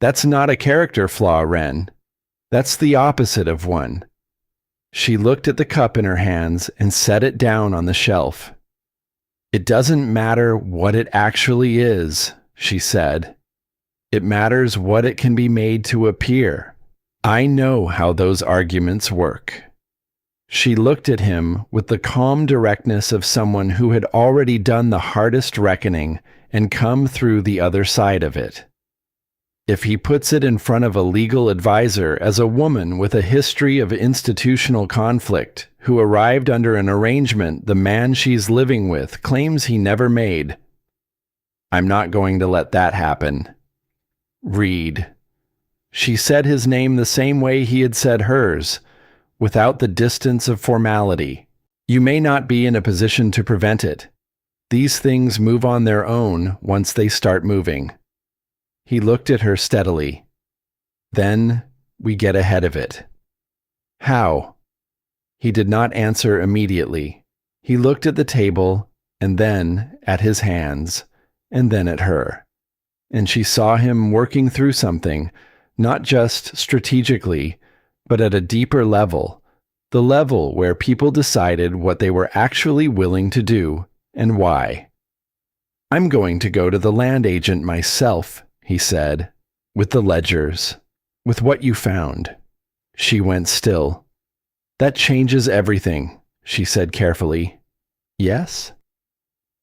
"That's not a character flaw, Wren. That's the opposite of one." She looked at the cup in her hands and set it down on the shelf. "It doesn't matter what it actually is," she said. It matters what it can be made to appear. I know how those arguments work. She looked at him with the calm directness of someone who had already done the hardest reckoning and come through the other side of it. If he puts it in front of a legal advisor as a woman with a history of institutional conflict who arrived under an arrangement the man she's living with claims he never made, I'm not going to let that happen. Reed. She said his name the same way he had said hers, without the distance of formality. You may not be in a position to prevent it. These things move on their own once they start moving. He looked at her steadily. Then we get ahead of it. How? He did not answer immediately. He looked at the table, and then at his hands, and then at her. And she saw him working through something, not just strategically, but at a deeper level, the level where people decided what they were actually willing to do and why. I'm going to go to the land agent myself, he said, with the ledgers, with what you found. She went still. That changes everything, she said carefully. Yes?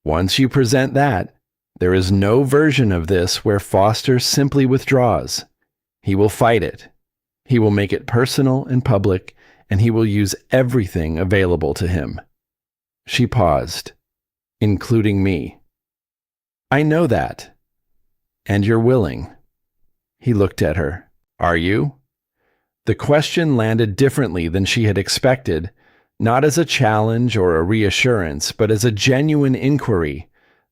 Once you present that, there is no version of this where Foster simply withdraws. He will fight it. He will make it personal and public, and he will use everything available to him. She paused, including me. I know that. And you're willing. He looked at her. Are you? The question landed differently than she had expected, not as a challenge or a reassurance, but as a genuine inquiry,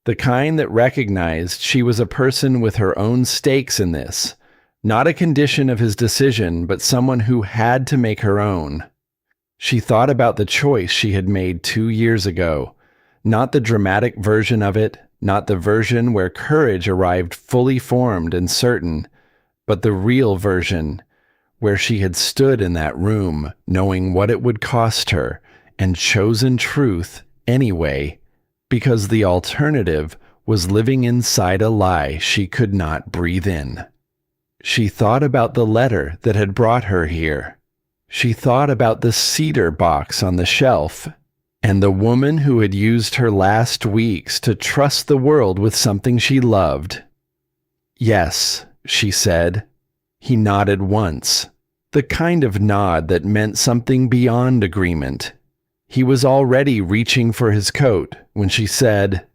the kind that recognized she was a person with her own stakes in this, not a condition of his decision, but someone who had to make her own. She thought about the choice she had made 2 years ago, not the dramatic version of it, not the version where courage arrived fully formed and certain, but the real version, where she had stood in that room knowing what it would cost her and chosen truth anyway, because the alternative was living inside a lie she could not breathe in. She thought about the letter that had brought her here. She thought about the cedar box on the shelf, and the woman who had used her last weeks to trust the world with something she loved. Yes, she said. He nodded once, the kind of nod that meant something beyond agreement. He was already reaching for his coat when she said,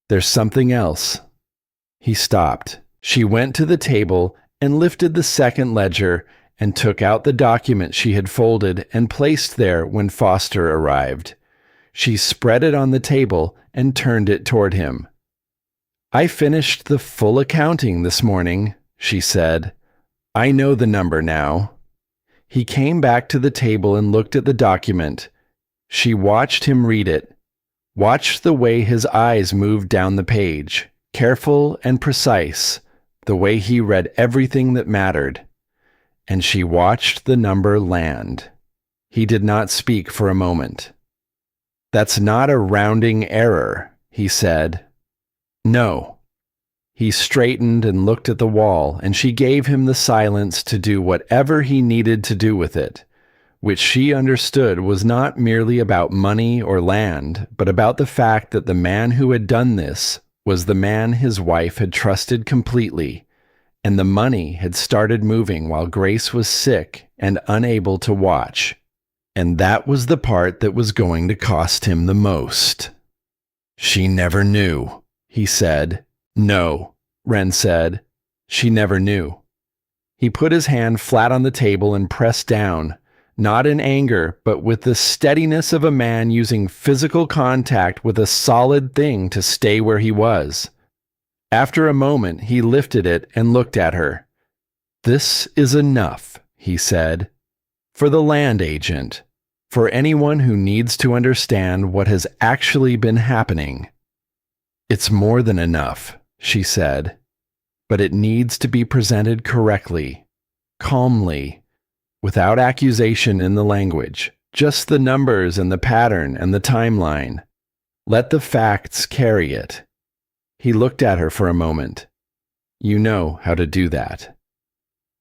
"There's something else." He stopped. She went to the table and lifted the second ledger and took out the document she had folded and placed there when Foster arrived. She spread it on the table and turned it toward him. "I finished the full accounting this morning," she said. "I know the number now." He came back to the table and looked at the document. She watched him read it, watched the way his eyes moved down the page, careful and precise, the way he read everything that mattered. And she watched the number land. He did not speak for a moment. "That's not a rounding error," he said. "No." He straightened and looked at the wall, and she gave him the silence to do whatever he needed to do with it, which she understood was not merely about money or land, but about the fact that the man who had done this was the man his wife had trusted completely, and the money had started moving while Grace was sick and unable to watch. And that was the part that was going to cost him the most. "She never knew," he said. "No," Wren said. "She never knew." He put his hand flat on the table and pressed down, not in anger, but with the steadiness of a man using physical contact with a solid thing to stay where he was. After a moment, he lifted it and looked at her. "This is enough," he said. "For the land agent, for anyone who needs to understand what has actually been happening." "It's more than enough," she said, "but it needs to be presented correctly, calmly, without accusation in the language, just the numbers and the pattern and the timeline. Let the facts carry it." He looked at her for a moment. You know how to do that."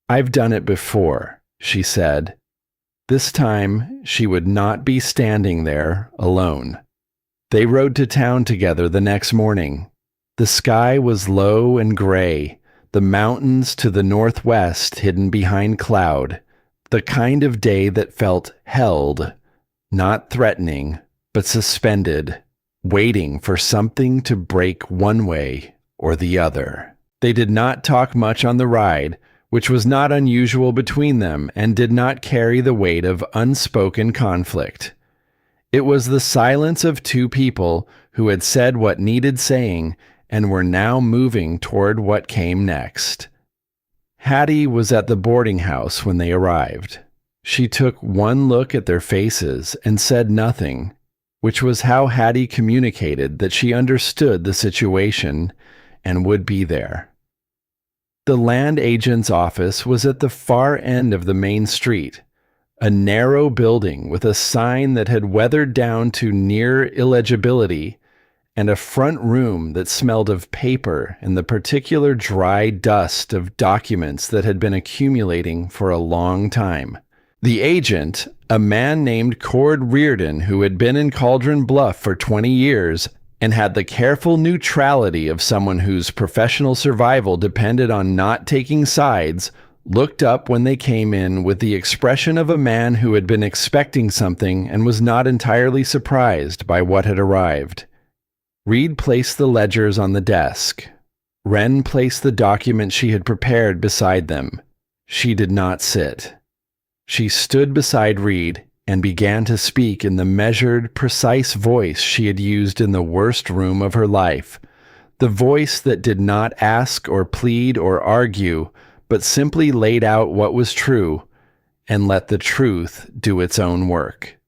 "I've done it before," she said. This time, she would not be standing there alone. They rode to town together the next morning. The sky was low and gray, the mountains to the northwest hidden behind cloud, the kind of day that felt held, not threatening, but suspended, waiting for something to break one way or the other. They did not talk much on the ride, which was not unusual between them and did not carry the weight of unspoken conflict. It was the silence of two people who had said what needed saying and were now moving toward what came next. Hattie was at the boarding house when they arrived. She took one look at their faces and said nothing, which was how Hattie communicated that she understood the situation and would be there. The land agent's office was at the far end of the main street, a narrow building with a sign that had weathered down to near illegibility and a front room that smelled of paper and the particular dry dust of documents that had been accumulating for a long time. The agent, a man named Cord Reardon, who had been in Cauldron Bluff for 20 years and had the careful neutrality of someone whose professional survival depended on not taking sides, looked up when they came in with the expression of a man who had been expecting something and was not entirely surprised by what had arrived. Reed placed the ledgers on the desk. Wren placed the document she had prepared beside them. She did not sit. She stood beside Reed and began to speak in the measured, precise voice she had used in the worst room of her life, the voice that did not ask or plead or argue, but simply laid out what was true and let the truth do its own work.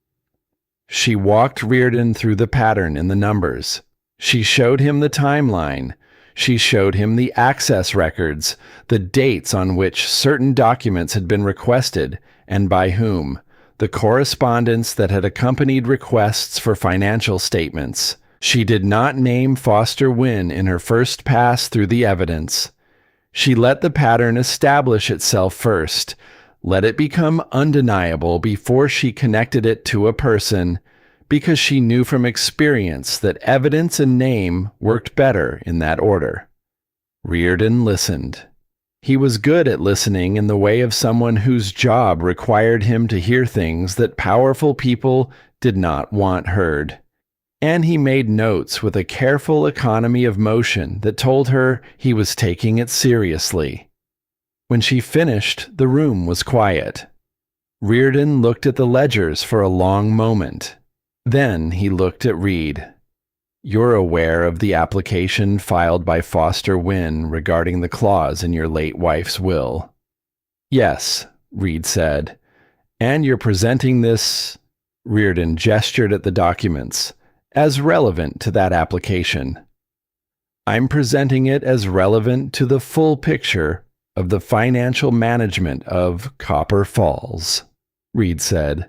She walked Reardon through the pattern in the numbers. She showed him the timeline. She showed him the access records, the dates on which certain documents had been requested and by whom, the correspondence that had accompanied requests for financial statements. She did not name Foster Wynne in her first pass through the evidence. She let the pattern establish itself first, let it become undeniable before she connected it to a person, because she knew from experience that evidence and name worked better in that order. Reardon listened. He was good at listening in the way of someone whose job required him to hear things that powerful people did not want heard. And he made notes with a careful economy of motion that told her he was taking it seriously. When she finished, the room was quiet. Reardon looked at the ledgers for a long moment. Then he looked at Reed. "You're aware of the application filed by Foster Wynne regarding the clause in your late wife's will?" "Yes," Reed said. "And you're presenting this," Reardon gestured at the documents, "as relevant to that application." "I'm presenting it as relevant to the full picture of the financial management of Copper Falls," Reed said.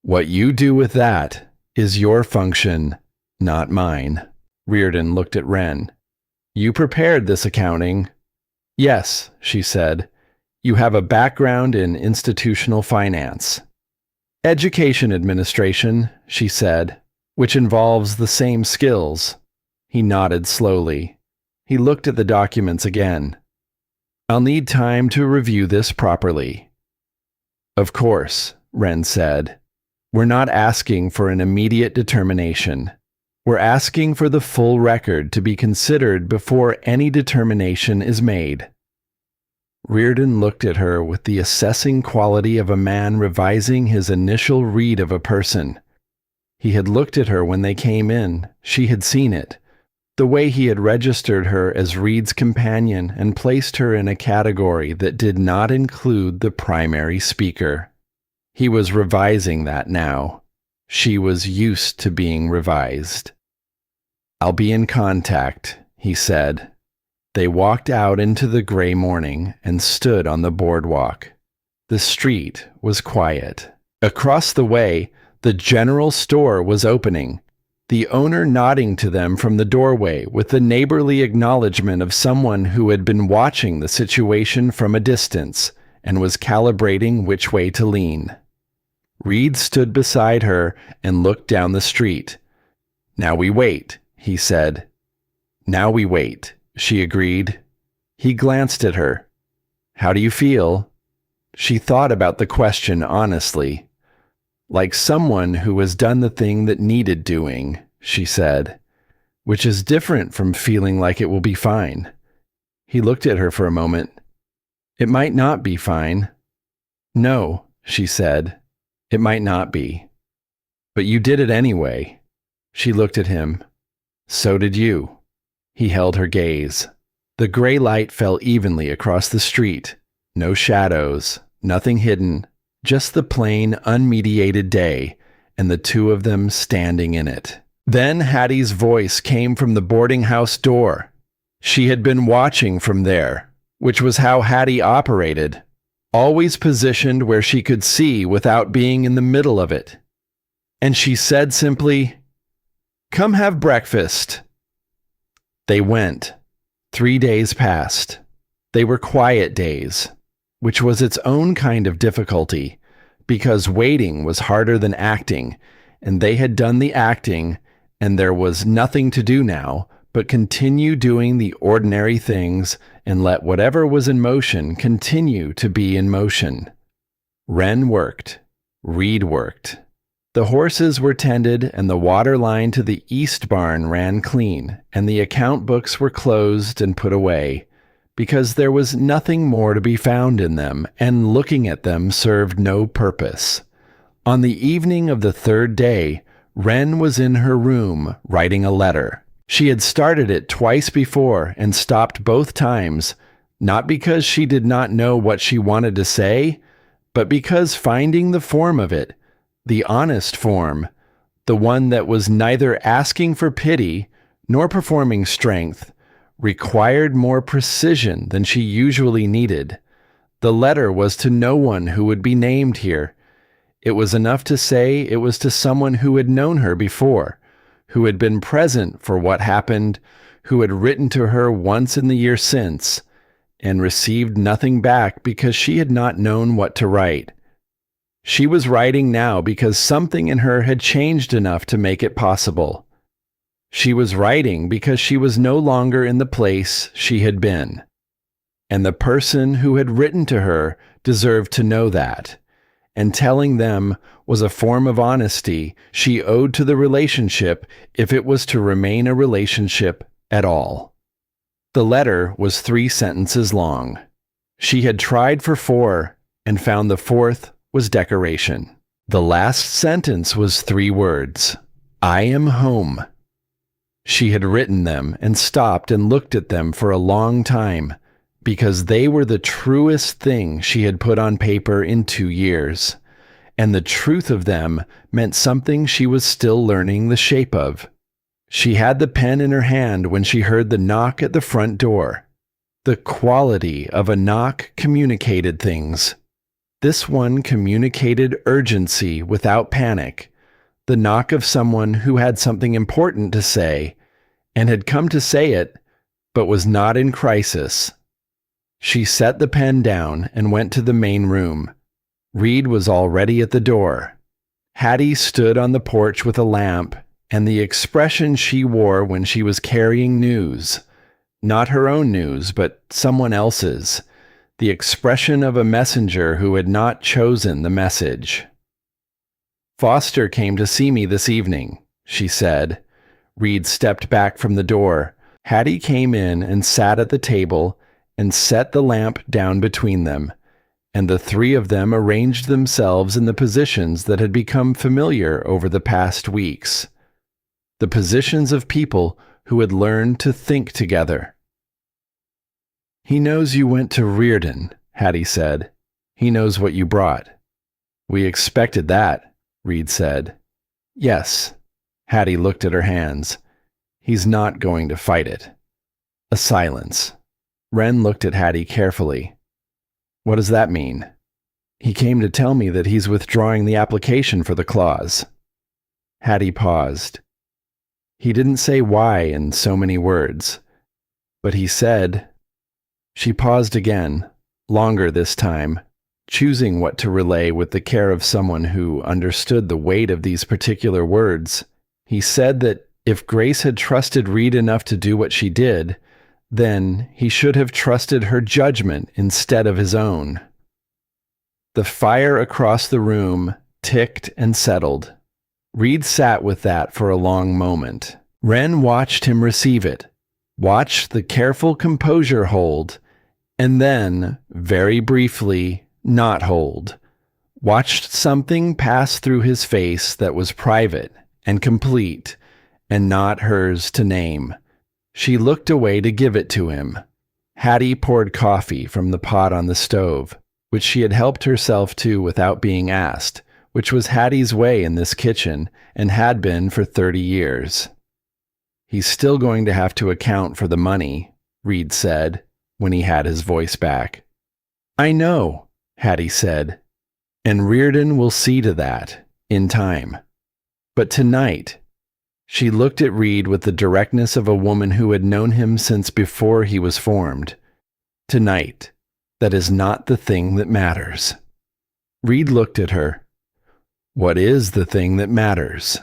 "What you do with that is your function, not mine." Reardon looked at Wren. "You prepared this accounting?" "Yes," she said. "You have a background in institutional finance." "Education administration," she said, "which involves the same skills." He nodded slowly. He looked at the documents again. "I'll need time to review this properly." "Of course," Wren said. "We're not asking for an immediate determination. We're asking for the full record to be considered before any determination is made." Reardon looked at her with the assessing quality of a man revising his initial read of a person. He had looked at her when they came in. She had seen it. The way he had registered her as Reed's companion and placed her in a category that did not include the primary speaker. He was revising that now. She was used to being revised. "I'll be in contact," he said. They walked out into the gray morning and stood on the boardwalk. The street was quiet. Across the way, the general store was opening. the owner nodding to them from the doorway with the neighborly acknowledgement of someone who had been watching the situation from a distance and was calibrating which way to lean. Reed stood beside her and looked down the street. "Now we wait," he said. "Now we wait," she agreed. He glanced at her. "How do you feel?" She thought about the question honestly. "Like someone who has done the thing that needed doing," she said, "which is different from feeling like it will be fine." He looked at her for a moment. "It might not be fine." "No," she said, "it might not be. But you did it anyway." She looked at him. "So did you." He held her gaze. The gray light fell evenly across the street. No shadows, nothing hidden, just the plain, unmediated day, and the two of them standing in it. Then Hattie's voice came from the boarding house door. She had been watching from there, which was how Hattie operated, always positioned where she could see without being in the middle of it. And she said simply, "Come have breakfast." They went. 3 days passed. They were quiet days, which was its own kind of difficulty, because waiting was harder than acting, and they had done the acting, and there was nothing to do now but continue doing the ordinary things and let whatever was in motion continue to be in motion. Wren worked. Reed worked. The horses were tended, and the water line to the east barn ran clean, and the account books were closed and put away, because there was nothing more to be found in them, and looking at them served no purpose. On the evening of the third day, Wren was in her room writing a letter. She had started it twice before and stopped both times, not because she did not know what she wanted to say, but because finding the form of it, the honest form, the one that was neither asking for pity nor performing strength, required more precision than she usually needed. The letter was to no one who would be named here. It was enough to say it was to someone who had known her before, who had been present for what happened, who had written to her once in the year since, and received nothing back because she had not known what to write. She was writing now because something in her had changed enough to make it possible. She was writing because she was no longer in the place she had been. And the person who had written to her deserved to know that. And telling them was a form of honesty she owed to the relationship if it was to remain a relationship at all. The letter was 3 sentences long. She had tried for 4 and found the 4th was decoration. The last sentence was 3 words. "I am home." She had written them and stopped and looked at them for a long time, because they were the truest thing she had put on paper in 2 years, and the truth of them meant something she was still learning the shape of. She had the pen in her hand when she heard the knock at the front door. The quality of a knock communicated things. This one communicated urgency without panic, the knock of someone who had something important to say, and had come to say it, but was not in crisis. She set the pen down and went to the main room. Reed was already at the door. Hattie stood on the porch with a lamp, and the expression she wore when she was carrying news, not her own news, but someone else's, the expression of a messenger who had not chosen the message. "Foster came to see me this evening," she said. Reed stepped back from the door. Hattie came in and sat at the table and set the lamp down between them, and the 3 of them arranged themselves in the positions that had become familiar over the past weeks. The positions of people who had learned to think together. "He knows you went to Reardon," Hattie said. "He knows what you brought." "We expected that," Reed said. "Yes." Hattie looked at her hands. "He's not going to fight it." A silence. Wren looked at Hattie carefully. "What does that mean?" "He came to tell me that he's withdrawing the application for the clause." Hattie paused. He didn't say why in so many words, but he said. She paused again, longer this time, choosing what to relay with the care of someone who understood the weight of these particular words. He said that if Grace had trusted Reed enough to do what she did, then he should have trusted her judgment instead of his own. The fire across the room ticked and settled. Reed sat with that for a long moment. Wren watched him receive it, watched the careful composure hold, and then, very briefly, not hold. Watched something pass through his face that was private and complete, and not hers to name. She looked away to give it to him. Hattie poured coffee from the pot on the stove, which she had helped herself to without being asked, which was Hattie's way in this kitchen and had been for 30 years. He's still going to have to account for the money, Reed said, when he had his voice back. I know, Hattie said, and Reardon will see to that, in time. But tonight, she looked at Reed with the directness of a woman who had known him since before he was formed. Tonight, that is not the thing that matters. Reed looked at her. What is the thing that matters?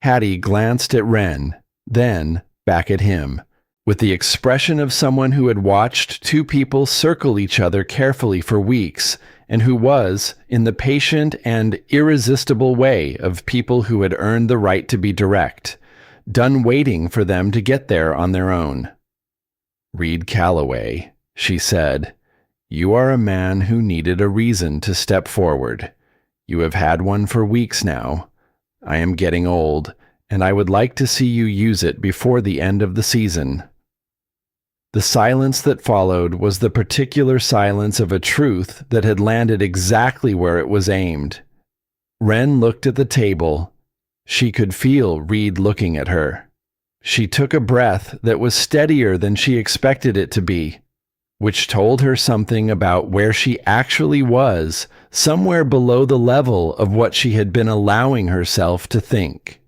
Hattie glanced at Wren, then back at him, with the expression of someone who had watched two people circle each other carefully for weeks, and who was, in the patient and irresistible way of people who had earned the right to be direct, done waiting for them to get there on their own. Reed Calloway, she said, you are a man who needed a reason to step forward. You have had one for weeks now. I am getting old, and I would like to see you use it before the end of the season. The silence that followed was the particular silence of a truth that had landed exactly where it was aimed. Wren looked at the table. She could feel Reed looking at her. She took a breath that was steadier than she expected it to be, which told her something about where she actually was, somewhere below the level of what she had been allowing herself to think.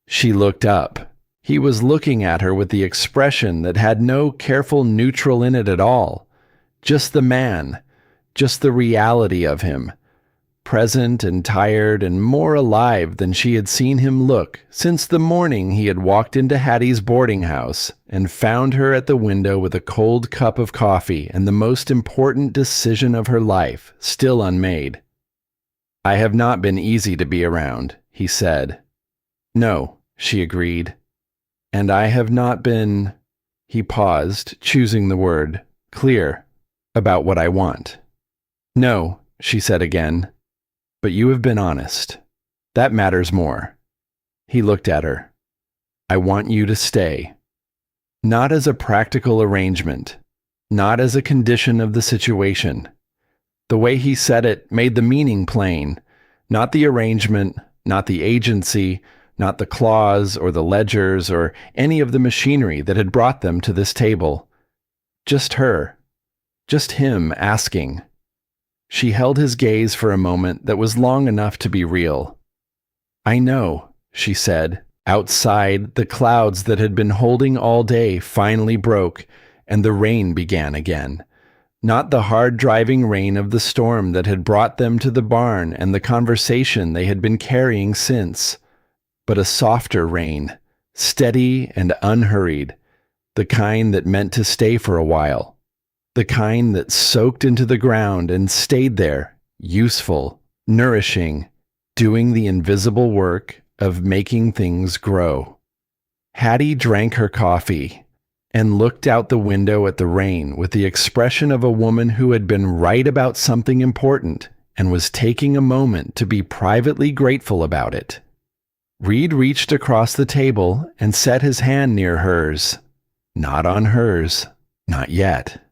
She looked up. He was looking at her with the expression that had no careful neutral in it at all. Just the man, just the reality of him, present and tired and more alive than she had seen him look since the morning he had walked into Hattie's boarding house and found her at the window with a cold cup of coffee and the most important decision of her life still unmade. I have not been easy to be around, he said. No, she agreed. And I have not been, he paused, choosing the word, clear, about what I want. No, she said again, but you have been honest. That matters more. He looked at her. I want you to stay. Not as a practical arrangement, not as a condition of the situation. The way he said it made the meaning plain, not the arrangement, not the agency, not the clause or the ledgers or any of the machinery that had brought them to this table. Just her. Just him asking. She held his gaze for a moment that was long enough to be real. I know, she said. Outside, the clouds that had been holding all day finally broke, and the rain began again. Not the hard-driving rain of the storm that had brought them to the barn and the conversation they had been carrying since, but a softer rain, steady and unhurried, the kind that meant to stay for a while, the kind that soaked into the ground and stayed there, useful, nourishing, doing the invisible work of making things grow. Hattie drank her coffee and looked out the window at the rain with the expression of a woman who had been right about something important and was taking a moment to be privately grateful about it. Reed reached across the table and set his hand near hers. Not on hers, not yet.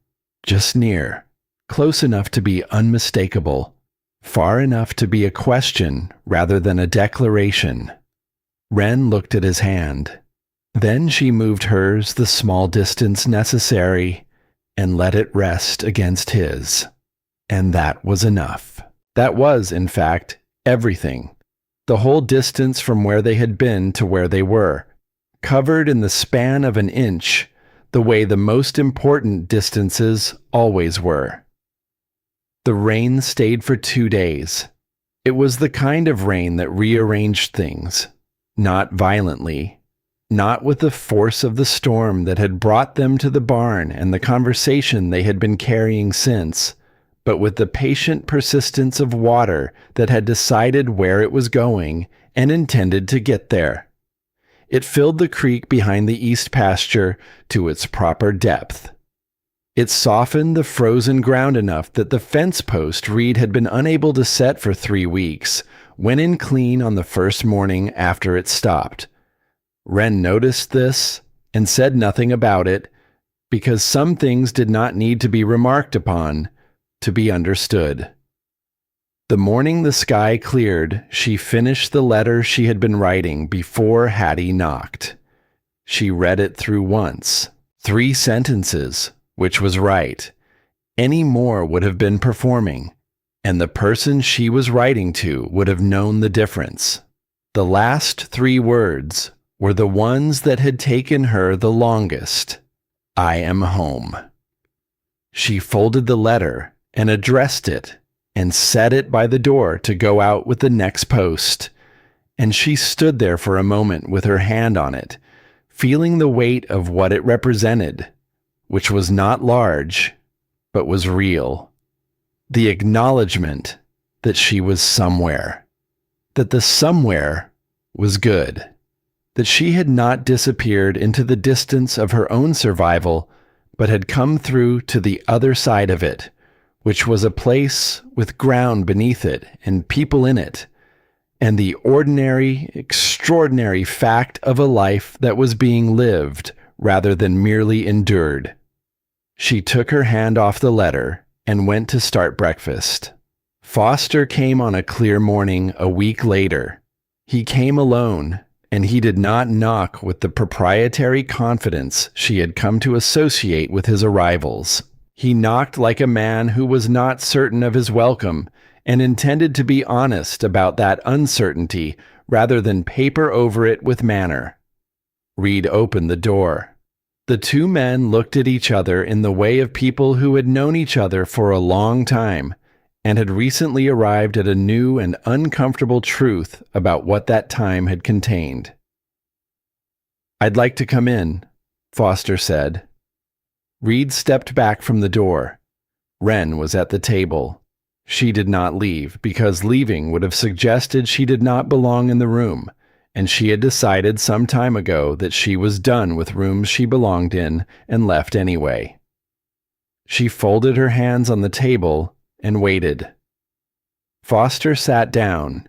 Just near, close enough to be unmistakable, far enough to be a question rather than a declaration. Wren looked at his hand. Then she moved hers the small distance necessary and let it rest against his. And that was enough. That was, in fact, everything. The whole distance from where they had been to where they were, covered in the span of an inch, the way the most important distances always were. The rain stayed for 2 days. It was the kind of rain that rearranged things, not violently, not with the force of the storm that had brought them to the barn and the conversation they had been carrying since, but with the patient persistence of water that had decided where it was going and intended to get there. It filled the creek behind the east pasture to its proper depth. It softened the frozen ground enough that the fence post Reed had been unable to set for 3 weeks went in clean on the first morning after it stopped. Wren noticed this and said nothing about it, because some things did not need to be remarked upon to be understood. The morning the sky cleared, she finished the letter she had been writing before Hattie knocked. She read it through once, 3 sentences, which was right. Any more would have been performing, and the person she was writing to would have known the difference. The last 3 words were the ones that had taken her the longest. I am home. She folded the letter and addressed it and set it by the door to go out with the next post, and she stood there for a moment with her hand on it, feeling the weight of what it represented, which was not large, but was real. The acknowledgement that she was somewhere, that the somewhere was good, that she had not disappeared into the distance of her own survival, but had come through to the other side of it, which was a place with ground beneath it and people in it, and the ordinary, extraordinary fact of a life that was being lived rather than merely endured. She took her hand off the letter and went to start breakfast. Foster came on a clear morning a week later. He came alone, and he did not knock with the proprietary confidence she had come to associate with his arrivals. He knocked like a man who was not certain of his welcome and intended to be honest about that uncertainty rather than paper over it with manner. Reed opened the door. The 2 men looked at each other in the way of people who had known each other for a long time and had recently arrived at a new and uncomfortable truth about what that time had contained. I'd like to come in, Foster said. Reed stepped back from the door. Wren was at the table. She did not leave, because leaving would have suggested she did not belong in the room, and she had decided some time ago that she was done with rooms she belonged in and left anyway. She folded her hands on the table and waited. Foster sat down.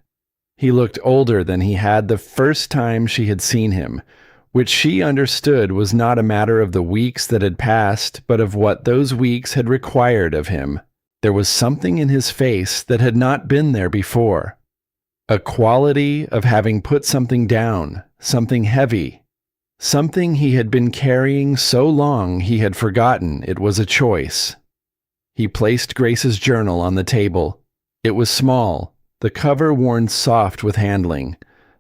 He looked older than he had the first time she had seen him, which she understood was not a matter of the weeks that had passed, but of what those weeks had required of him. There was something in his face that had not been there before. A quality of having put something down, something heavy, something he had been carrying so long he had forgotten it was a choice. He placed Grace's journal on the table. It was small, the cover worn soft with handling,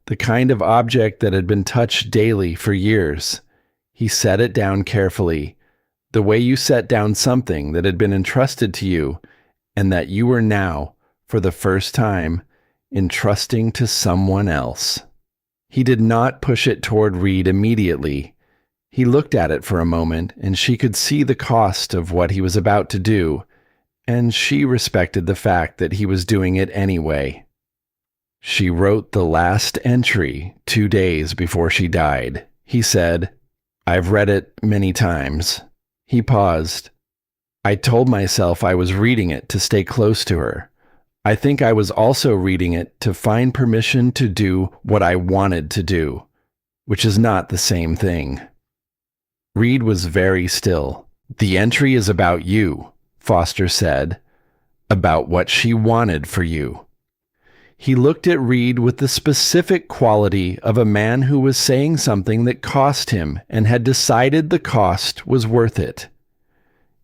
the kind of object that had been touched daily for years. He set it down carefully, the way you set down something that had been entrusted to you and that you were now, for the first time, entrusting to someone else. He did not push it toward Reed immediately. He looked at it for a moment, and she could see the cost of what he was about to do, and she respected the fact that he was doing it anyway. She wrote the last entry 2 days before she died. He said, I've read it many times. He paused. I told myself I was reading it to stay close to her. I think I was also reading it to find permission to do what I wanted to do, which is not the same thing. Reed was very still. The entry is about you, Foster said, about what she wanted for you. He looked at Reed with the specific quality of a man who was saying something that cost him and had decided the cost was worth it.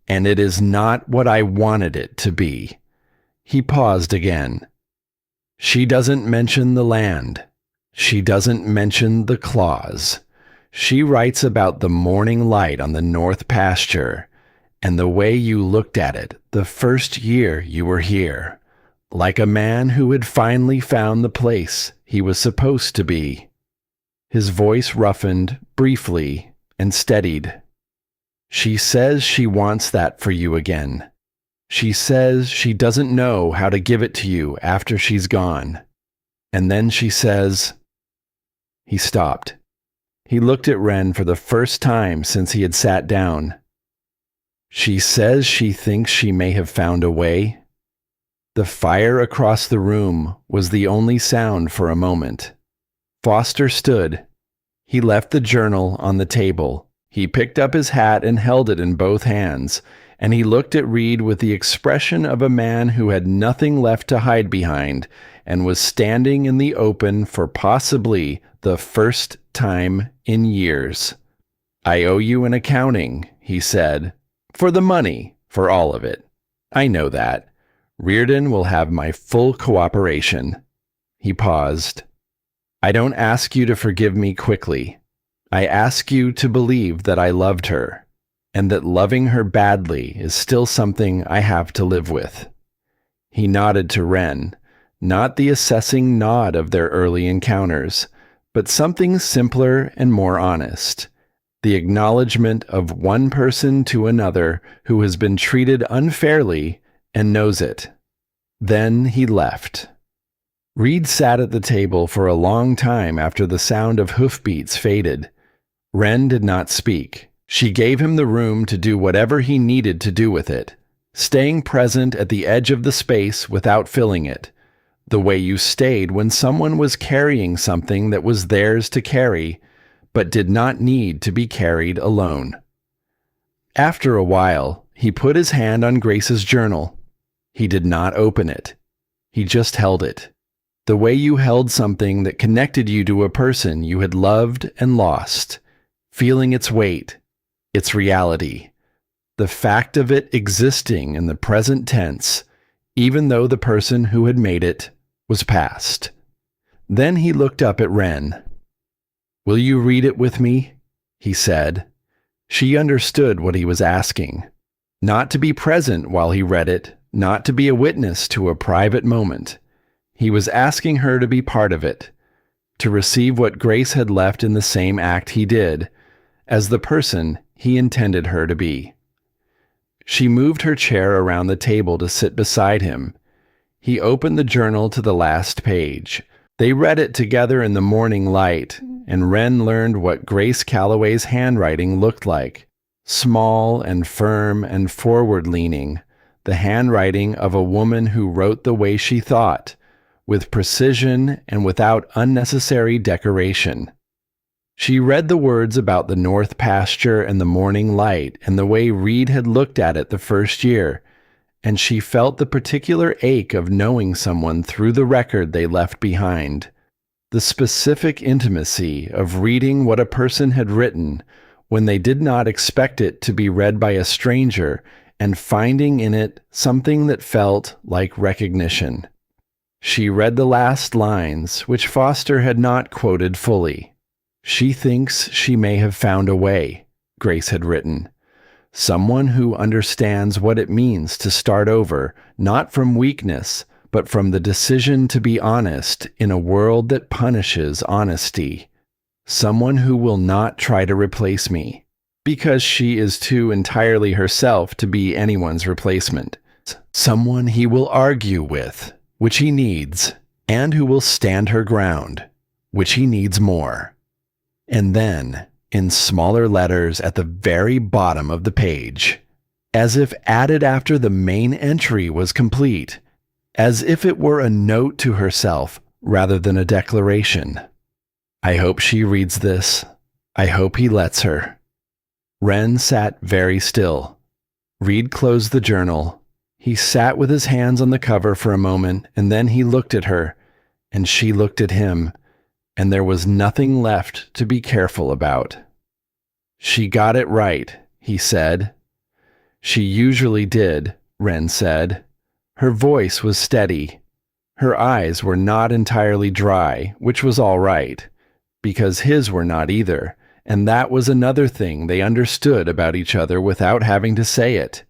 And it is not what I wanted it to be. He paused again. She doesn't mention the land. She doesn't mention the clause. She writes about the morning light on the north pasture and the way you looked at it the first year you were here, like a man who had finally found the place he was supposed to be. His voice roughened briefly and steadied. She says she wants that for you again. She says she doesn't know how to give it to you after she's gone. And then she says... He stopped. He looked at Wren for the first time since he had sat down. She says she thinks she may have found a way. The fire across the room was the only sound for a moment. Foster stood. He left the journal on the table. He picked up his hat and held it in both hands, and he looked at Reed with the expression of a man who had nothing left to hide behind and was standing in the open for possibly the first time in years. "I owe you an accounting," he said. "For the money, for all of it. I know that. Reardon will have my full cooperation." He paused. "I don't ask you to forgive me quickly. I ask you to believe that I loved her, and that loving her badly is still something I have to live with." He nodded to Wren, not the assessing nod of their early encounters, but something simpler and more honest. The acknowledgement of one person to another who has been treated unfairly and knows it. Then he left. Reed sat at the table for a long time after the sound of hoofbeats faded. Wren did not speak. She gave him the room to do whatever he needed to do with it, staying present at the edge of the space without filling it, the way you stayed when someone was carrying something that was theirs to carry, but did not need to be carried alone. After a while, he put his hand on Grace's journal. He did not open it. He just held it, the way you held something that connected you to a person you had loved and lost, feeling its weight, its reality, the fact of it existing in the present tense, even though the person who had made it was past. Then he looked up at Wren. "Will you read it with me?" he said. She understood what he was asking. Not to be present while he read it, not to be a witness to a private moment. He was asking her to be part of it, to receive what Grace had left in the same act he did, as the person he intended her to be. She moved her chair around the table to sit beside him. He opened the journal to the last page. They read it together in the morning light, and Wren learned what Grace Calloway's handwriting looked like. Small and firm and forward-leaning, the handwriting of a woman who wrote the way she thought, with precision and without unnecessary decoration. She read the words about the north pasture and the morning light and the way Reed had looked at it the first year, and she felt the particular ache of knowing someone through the record they left behind, the specific intimacy of reading what a person had written when they did not expect it to be read by a stranger and finding in it something that felt like recognition. She read the last lines, which Foster had not quoted fully. "She thinks she may have found a way," Grace had written. "Someone who understands what it means to start over, not from weakness, but from the decision to be honest in a world that punishes honesty. Someone who will not try to replace me, because she is too entirely herself to be anyone's replacement. Someone he will argue with, which he needs, and who will stand her ground, which he needs more." And then, in smaller letters at the very bottom of the page, as if added after the main entry was complete, as if it were a note to herself rather than a declaration, "I hope she reads this. I hope he lets her." Wren sat very still. Reed closed the journal. He sat with his hands on the cover for a moment, and then he looked at her, and she looked at him, and there was nothing left to be careful about. "She got it right," he said. "She usually did," Wren said. Her voice was steady. Her eyes were not entirely dry, which was all right, because his were not either, and that was another thing they understood about each other without having to say it.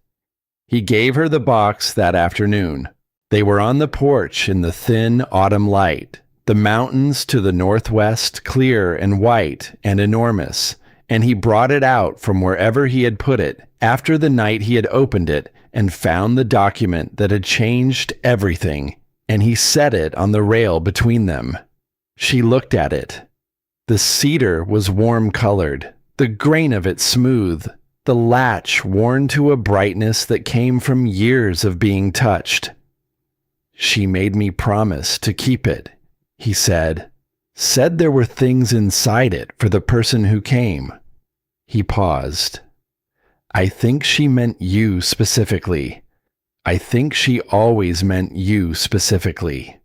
He gave her the box that afternoon. They were on the porch in the thin autumn light, the mountains to the northwest clear and white and enormous, and he brought it out from wherever he had put it after the night he had opened it and found the document that had changed everything, and he set it on the rail between them. She looked at it. The cedar was warm-colored, the grain of it smooth, the latch worn to a brightness that came from years of being touched. "She made me promise to keep it," he said. "Said there were things inside it for the person who came." He paused. "I think she meant you specifically. I think she always meant you specifically."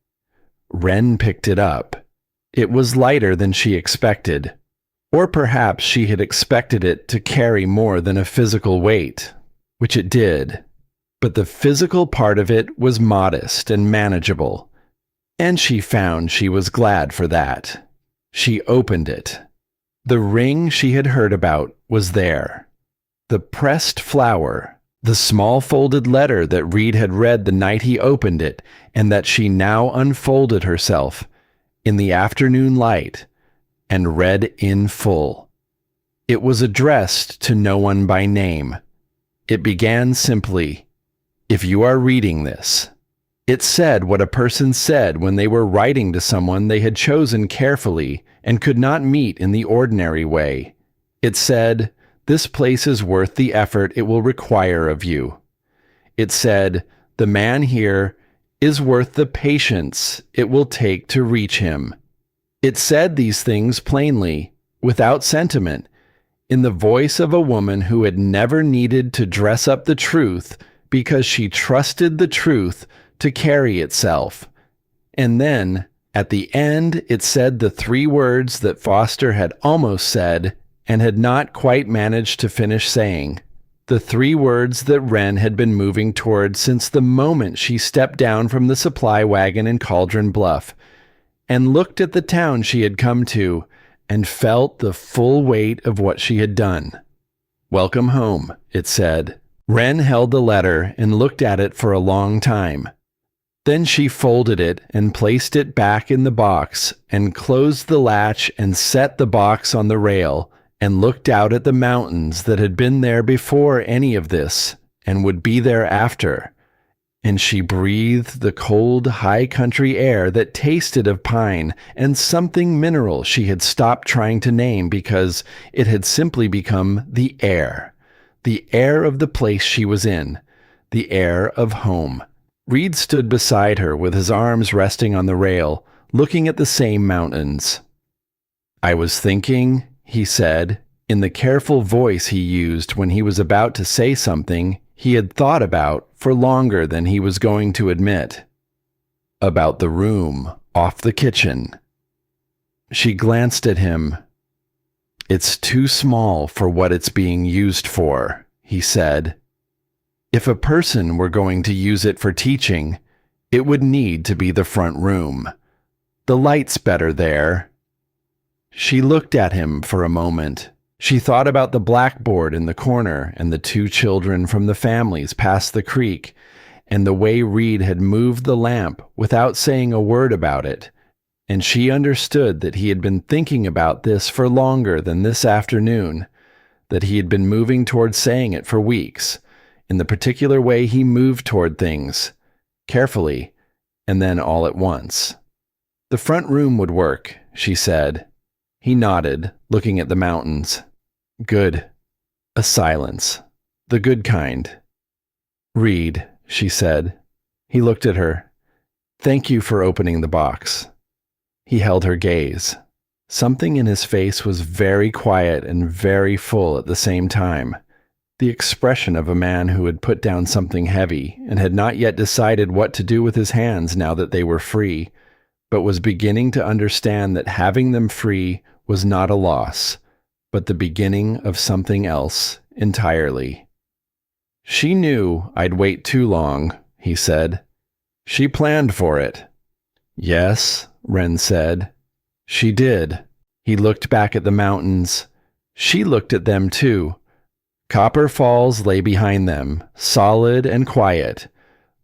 Wren picked it up. It was lighter than she expected. Or perhaps she had expected it to carry more than a physical weight, which it did. But the physical part of it was modest and manageable, and she found she was glad for that. She opened it. The ring she had heard about was there. The pressed flower, the small folded letter that Reed had read the night he opened it, and that she now unfolded herself in the afternoon light and read in full. It was addressed to no one by name. It began simply, "If you are reading this." It said what a person said when they were writing to someone they had chosen carefully and could not meet in the ordinary way. It said, "This place is worth the effort it will require of you." It said, "The man here is worth the patience it will take to reach him." It said these things plainly, without sentiment, in the voice of a woman who had never needed to dress up the truth because she trusted the truth to carry itself. And then, at the end, it said the three words that Foster had almost said and had not quite managed to finish saying. The three words that Wren had been moving toward since the moment she stepped down from the supply wagon in Cauldron Bluff and looked at the town she had come to and felt the full weight of what she had done. "Welcome home," it said. Wren held the letter and looked at it for a long time. Then she folded it and placed it back in the box and closed the latch and set the box on the rail and looked out at the mountains that had been there before any of this and would be there after. And she breathed the cold, high country air that tasted of pine and something mineral she had stopped trying to name because it had simply become the air of the place she was in, the air of home. Reed stood beside her with his arms resting on the rail, looking at the same mountains. "I was thinking," he said, in the careful voice he used when he was about to say something he had thought about for longer than he was going to admit, "about the room off the kitchen." She glanced at him. "It's too small for what it's being used for," he said. "If a person were going to use it for teaching, it would need to be the front room. The light's better there." She looked at him for a moment. She thought about the blackboard in the corner and the two children from the families past the creek, and the way Reed had moved the lamp without saying a word about it, and she understood that he had been thinking about this for longer than this afternoon, that he had been moving toward saying it for weeks, in the particular way he moved toward things, carefully, and then all at once. "The front room would work," she said. He nodded, looking at the mountains. "Good." A silence. The good kind. "Reed," she said. He looked at her. "Thank you for opening the box." He held her gaze. Something in his face was very quiet and very full at the same time. The expression of a man who had put down something heavy and had not yet decided what to do with his hands now that they were free, but was beginning to understand that having them free was not a loss, but the beginning of something else entirely. "She knew I'd wait too long," he said. "She planned for it." "Yes," Wren said. "She did." He looked back at the mountains. She looked at them too. Copper Falls lay behind them, solid and quiet,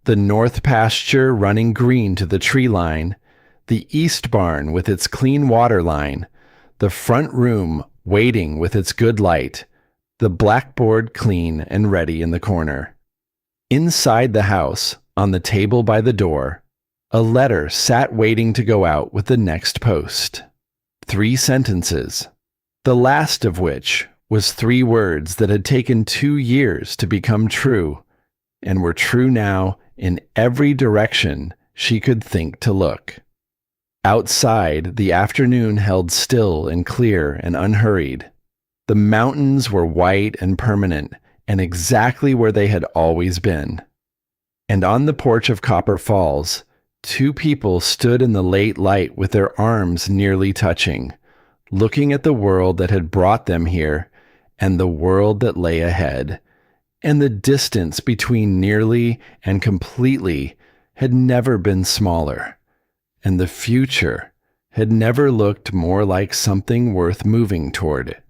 the north pasture running green to the tree line, the east barn with its clean water line, the front room waiting with its good light, the blackboard clean and ready in the corner. Inside the house, on the table by the door, a letter sat waiting to go out with the next post. 3 sentences, the last of which was 3 words that had taken 2 years to become true, and were true now in every direction she could think to look. Outside, the afternoon held still and clear and unhurried. The mountains were white and permanent, and exactly where they had always been. And on the porch of Copper Falls, 2 people stood in the late light with their arms nearly touching, looking at the world that had brought them here, and the world that lay ahead. And the distance between nearly and completely had never been smaller, and the future had never looked more like something worth moving toward.